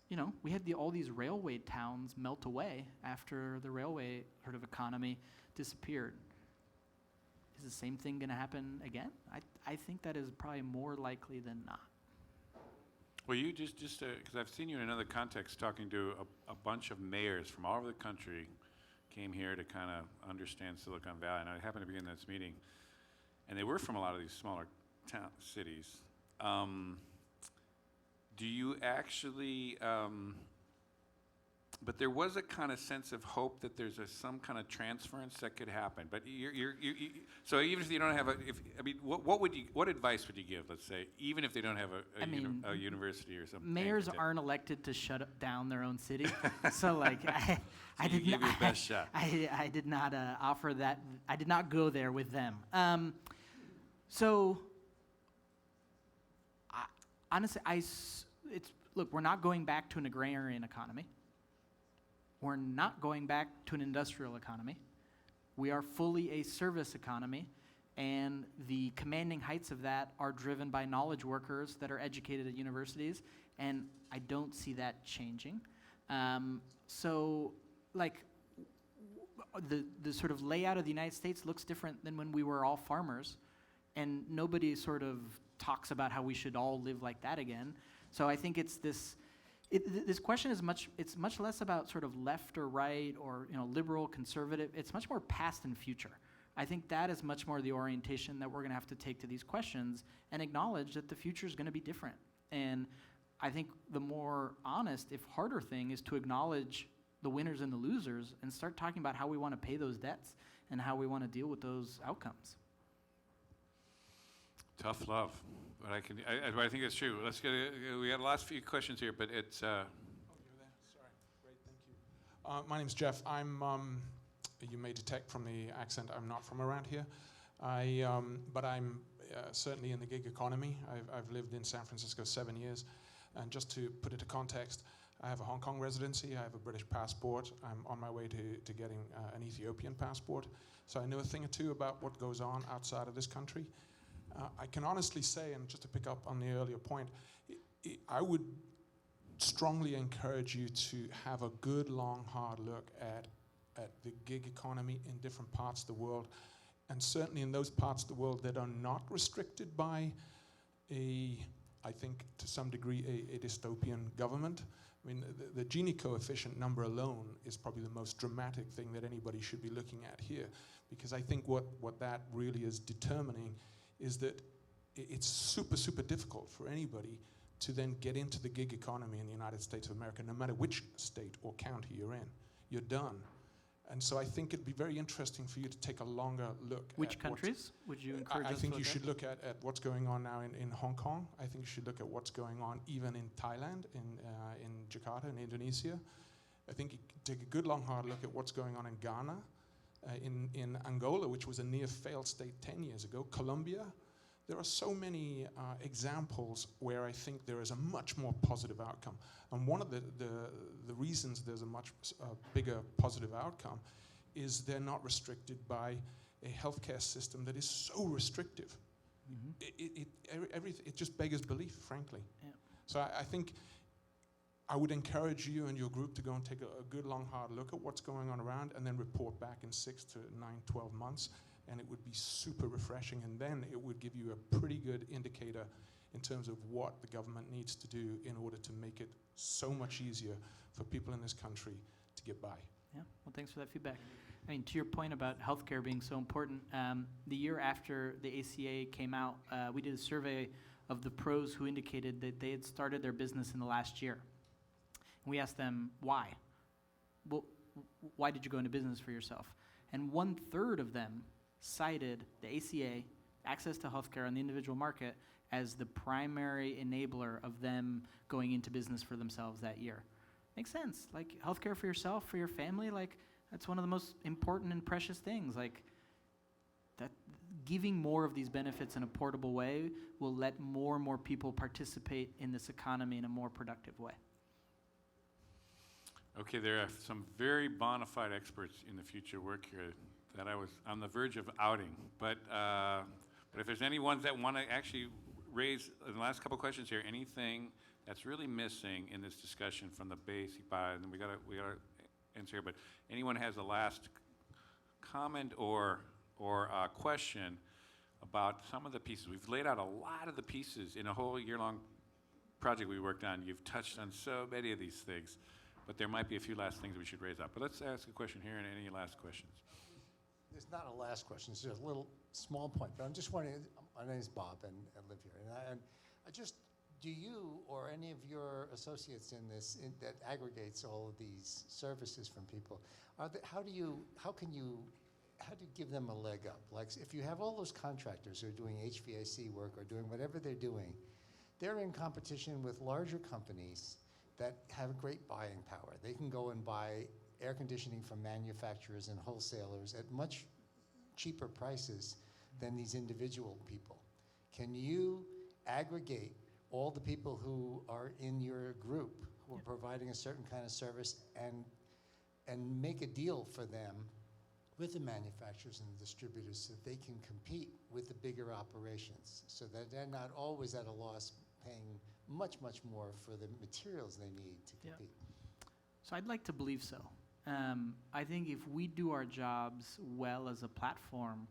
You know, we had all these railway towns melt away after the railway sort of economy disappeared. Is the same thing going to happen again? I think that is probably more likely than not. Well, you just because I've seen you in another context talking to a bunch of mayors from all over the country, came here to kind of understand Silicon Valley, and I happened to be in this meeting, and they were from a lot of these smaller cities. Do you actually, but there was a kind of sense of hope that there's some kind of transference that could happen. But so even if you don't have what advice would you give, let's say, even if they don't have a university or something? Mayors aren't elected to shut down their own city. So like, I did not, your best shot. I did not offer that. I did not go there with them. Honestly, look, we're not going back to an agrarian economy. We're not going back to an industrial economy. We are fully a service economy, and the commanding heights of that are driven by knowledge workers that are educated at universities, and I don't see that changing. So, like, the sort of layout of the United States looks different than when we were all farmers, and nobody sort of talks about how we should all live like that again. So I think it's this question is much less about sort of left or right or, you know, liberal, conservative. It's much more past and future. I think that is much more the orientation that we're going to have to take to these questions and acknowledge that the future is going to be different. And I think the more honest, if harder thing, is to acknowledge the winners and the losers and start talking about how we want to pay those debts and how we want to deal with those outcomes. Tough love, but I think it's true. Let's we got the last few questions here, but it's. Oh, you're there. Sorry. Great, thank you. My name's Jeff. You may detect from the accent, I'm not from around here. But I'm certainly in the gig economy. I've lived in San Francisco 7 years, and just to put it to context, I have a Hong Kong residency. I have a British passport. I'm on my way to getting an Ethiopian passport. So I know a thing or two about what goes on outside of this country. I can honestly say, and just to pick up on the earlier point, I would strongly encourage you to have a good, long, hard look at the gig economy in different parts of the world, and certainly in those parts of the world that are not restricted by I think to some degree, a dystopian government. I mean, the Gini coefficient number alone is probably the most dramatic thing that anybody should be looking at here, because I think what that really is determining is that it's super, super difficult for anybody to then get into the gig economy in the United States of America, no matter which state or county you're in. You're done. And so I think it'd be very interesting for you to take a longer look at which countries would you encourage us to look at? I think you should look at what's going on now in Hong Kong. I think you should look at what's going on even in Thailand, in Jakarta, in Indonesia. I think you take a good, long, hard look at what's going on in Ghana, in Angola, which was a near-failed state 10 years ago, Colombia. There are so many examples where I think there is a much more positive outcome. And one of the reasons there's a much bigger positive outcome is they're not restricted by a healthcare system that is so restrictive. Mm-hmm. It just beggars belief, frankly. Yeah. So I think I would encourage you and your group to go and take a good, long, hard look at what's going on around and then report back in 6 to 9, 12 months. And it would be super refreshing, and then it would give you a pretty good indicator in terms of what the government needs to do in order to make it so much easier for people in this country to get by. Yeah, well, thanks for that feedback. I mean, to your point about healthcare being so important, the year after the ACA came out, we did a survey of the pros who indicated that they had started their business in the last year. And we asked them, why? Well, why did you go into business for yourself? And 1/3 of them cited the ACA, access to healthcare on the individual market, as the primary enabler of them going into business for themselves that year. Makes sense. Like, healthcare for yourself, for your family, like, that's one of the most important and precious things. Like, that giving more of these benefits in a portable way will let more and more people participate in this economy in a more productive way. Okay, there are some very bona fide experts in the future work here that I was on the verge of outing. But if there's any ones that want to actually raise, in the last couple questions here, anything that's really missing in this discussion from the basic buy, and we gotta answer here, but anyone has a last comment or question about some of the pieces. We've laid out a lot of the pieces in a whole year-long project we worked on. You've touched on so many of these things, but there might be a few last things we should raise up. But let's ask a question here, and any last questions. There's not a last question, it's just a little small point, but I'm just wondering, my name is Bob and I live here, and I just, do you or any of your associates in this, that aggregates all of these services from people, how do you give them a leg up? Like, if you have all those contractors who are doing HVAC work or doing whatever they're doing, they're in competition with larger companies that have great buying power. They can go and buy air conditioning from manufacturers and wholesalers at much cheaper prices than these individual people. Can you aggregate all the people who are in your group who are providing a certain kind of service and make a deal for them with the manufacturers and the distributors so that they can compete with the bigger operations, so that they're not always at a loss paying much, much more for the materials they need to compete? So I'd like to believe so. I think if we do our jobs well as a platform,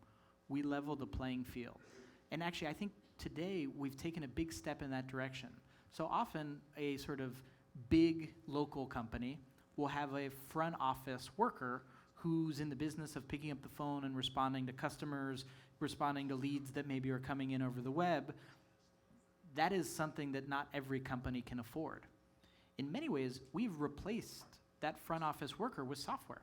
we level the playing field. And actually, I think today we've taken a big step in that direction. So often a sort of big local company will have a front office worker who's in the business of picking up the phone and responding to customers, responding to leads that maybe are coming in over the web. That is something that not every company can afford. In many ways, we've replaced that front office worker with software.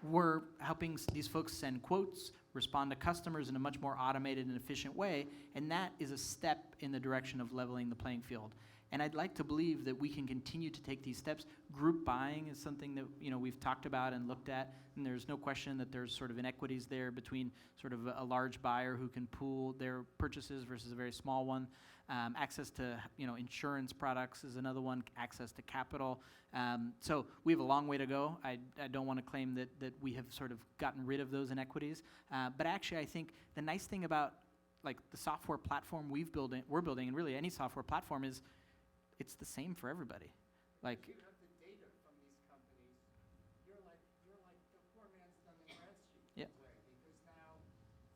We're helping these folks send quotes, respond to customers in a much more automated and efficient way, and that is a step in the direction of leveling the playing field. And I'd like to believe that we can continue to take these steps. Group buying is something that we've talked about and looked at, and there's no question that there's sort of inequities there between sort of a large buyer who can pool their purchases versus a very small one. Access to insurance products is another one, access to capital. So we have a long way to go. I don't want to claim that we have sort of gotten rid of those inequities. But actually, I think the nice thing about like the software platform we're building, and really any software platform, is it's the same for everybody. Like, you have the data from these companies. You're like the poor man's Dun & Bradstreet. Yeah. Because now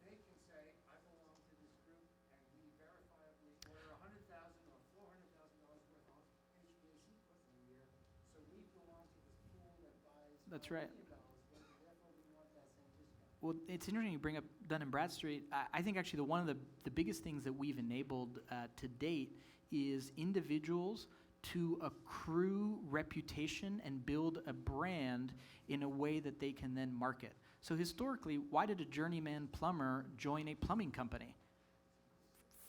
they can say, I belong to this group, and we verifiably order $100,000 or $400,000 worth of HVAC equipment a year, so we belong to this pool that buys That's right. $1 million worth, and therefore we want that same discount. well, it's interesting you bring up Dun & Bradstreet. I think actually one of the biggest things that we've enabled to date is individuals to accrue reputation and build a brand in a way that they can then market. So historically, why did a journeyman plumber join a plumbing company?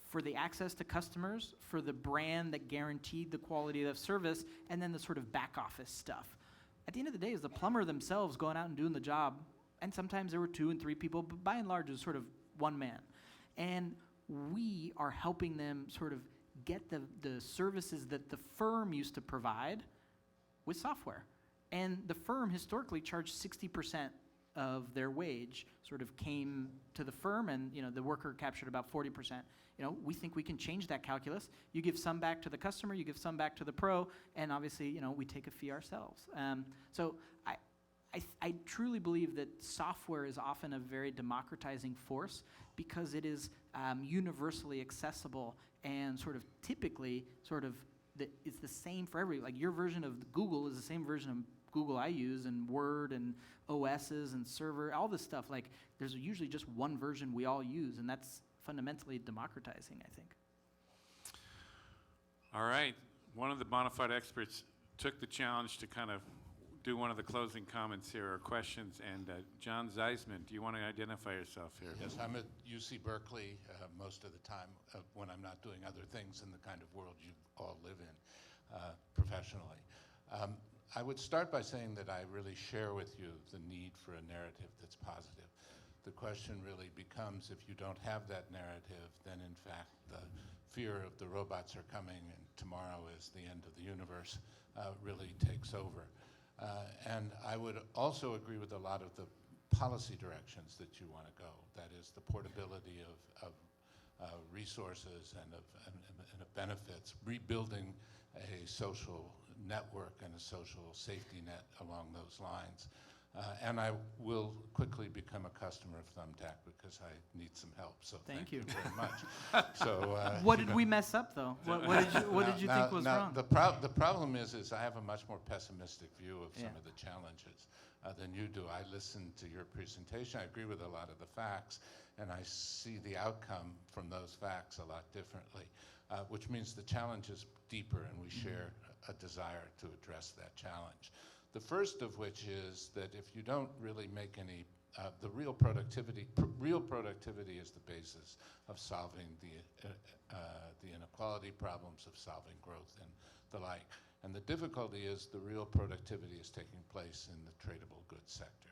For the access to customers, for the brand that guaranteed the quality of service, and then the sort of back office stuff. At the end of the day, is the plumber themselves going out and doing the job, and sometimes there were 2 and 3 people, but by and large, it was sort of one man. And we are helping them sort of get the services that the firm used to provide with software. And the firm historically charged 60% of their wage sort of came to the firm, and the worker captured about 40%. We think we can change that calculus. You give some back to the customer, you give some back to the pro, and obviously, we take a fee ourselves. So I truly believe that software is often a very democratizing force because it is universally accessible and sort of typically it's the same for like your version of Google is the same version of Google I use, and Word and OSs and server, all this stuff. Like there's usually just one version we all use, and that's fundamentally democratizing, I think. All right. One of the bona fide experts took the challenge to kind of do one of the closing comments here or questions. And John Zeisman, do you want to identify yourself here? Yes, I'm at UC Berkeley most of the time when I'm not doing other things in the kind of world you all live in professionally. I would start by saying that I really share with you the need for a narrative that's positive. The question really becomes, if you don't have that narrative, then in fact the fear of the robots are coming and tomorrow is the end of the universe really takes over. And I would also agree with a lot of the policy directions that you want to go. That is the portability of resources and of benefits, rebuilding a social network and a social safety net along those lines. And I will quickly become a customer of Thumbtack because I need some help. So thank you very much. So What did we mess up, though? What did you think was wrong? The problem is I have a much more pessimistic view of some of the challenges than you do. I listened to your presentation. I agree with a lot of the facts, and I see the outcome from those facts a lot differently, which means the challenge is deeper, and we share a desire to address that challenge. The first of which is that if you don't really make any, the real productivity is the basis of solving the inequality problems, of solving growth and the like. And the difficulty is the real productivity is taking place in the tradable goods sector.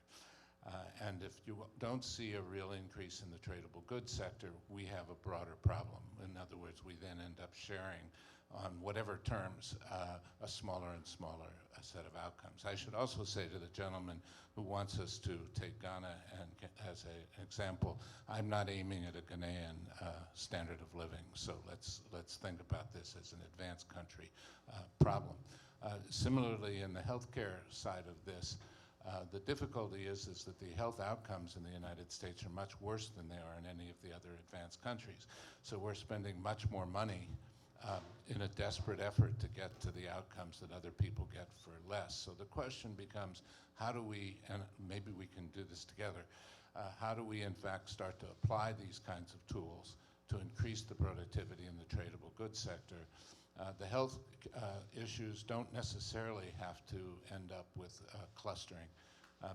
And if you don't see a real increase in the tradable goods sector, we have a broader problem. In other words, we then end up sharing on whatever terms a smaller and smaller set of outcomes. I should also say to the gentleman who wants us to take Ghana as an example, I'm not aiming at a Ghanaian standard of living, so let's think about this as an advanced country problem. Similarly, in the healthcare side of this, the difficulty is that the health outcomes in the United States are much worse than they are in any of the other advanced countries. So we're spending much more money in a desperate effort to get to the outcomes that other people get for less. So the question becomes, how do we, and maybe we can do this together, how do we in fact start to apply these kinds of tools to increase the productivity in the tradable goods sector? The health issues don't necessarily have to end up with clustering,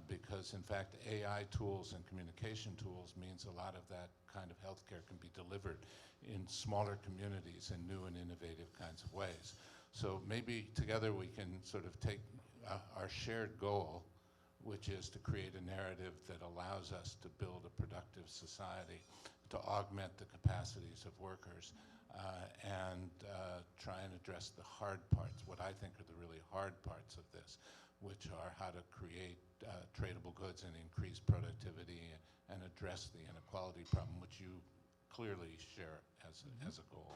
because in fact AI tools and communication tools means a lot of that kind of healthcare can be delivered in smaller communities in new and innovative kinds of ways. So maybe together we can sort of take our shared goal, which is to create a narrative that allows us to build a productive society, to augment the capacities of workers, and try and address the hard parts, what I think are the really hard parts of this, which are how to create tradable goods and increase productivity and address the inequality problem, which you clearly share as a goal.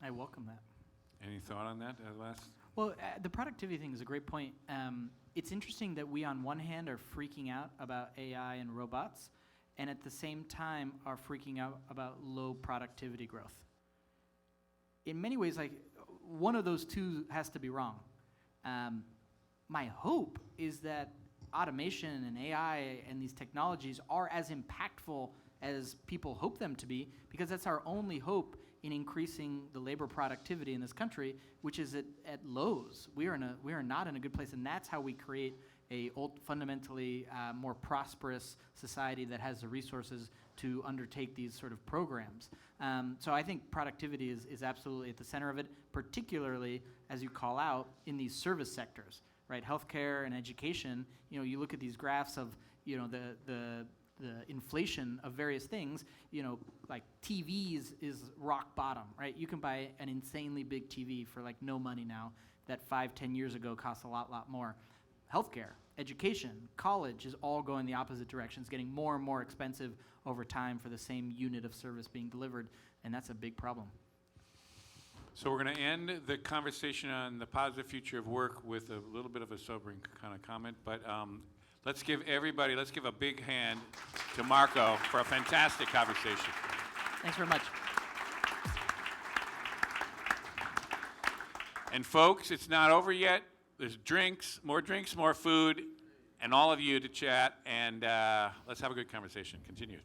I welcome that. Any thought on that, last? Well, the productivity thing is a great point. It's interesting that we, on one hand, are freaking out about AI and robots, and at the same time are freaking out about low productivity growth. In many ways, like, one of those two has to be wrong. My hope is that automation and AI and these technologies are as impactful as people hope them to be, because that's our only hope in increasing the labor productivity in this country, which is at lows. We are not in a good place, and that's how we create a fundamentally more prosperous society that has the resources to undertake these sort of programs. So I think productivity is absolutely at the center of it, particularly as you call out in these service sectors, right? Healthcare and education. You look at these graphs of the inflation of various things. Like TVs is rock bottom, right? You can buy an insanely big TV for like no money now that 5-10 years ago cost a lot more. Healthcare, education, college is all going the opposite direction. It's getting more and more expensive over time for the same unit of service being delivered, and that's a big problem. So we're going to end the conversation on the positive future of work with a little bit of a sobering kind of comment, but let's give a big hand to Marco for a fantastic conversation. Thanks very much. And folks, it's not over yet. There's more food, and all of you to chat, and let's have a good conversation. Continue.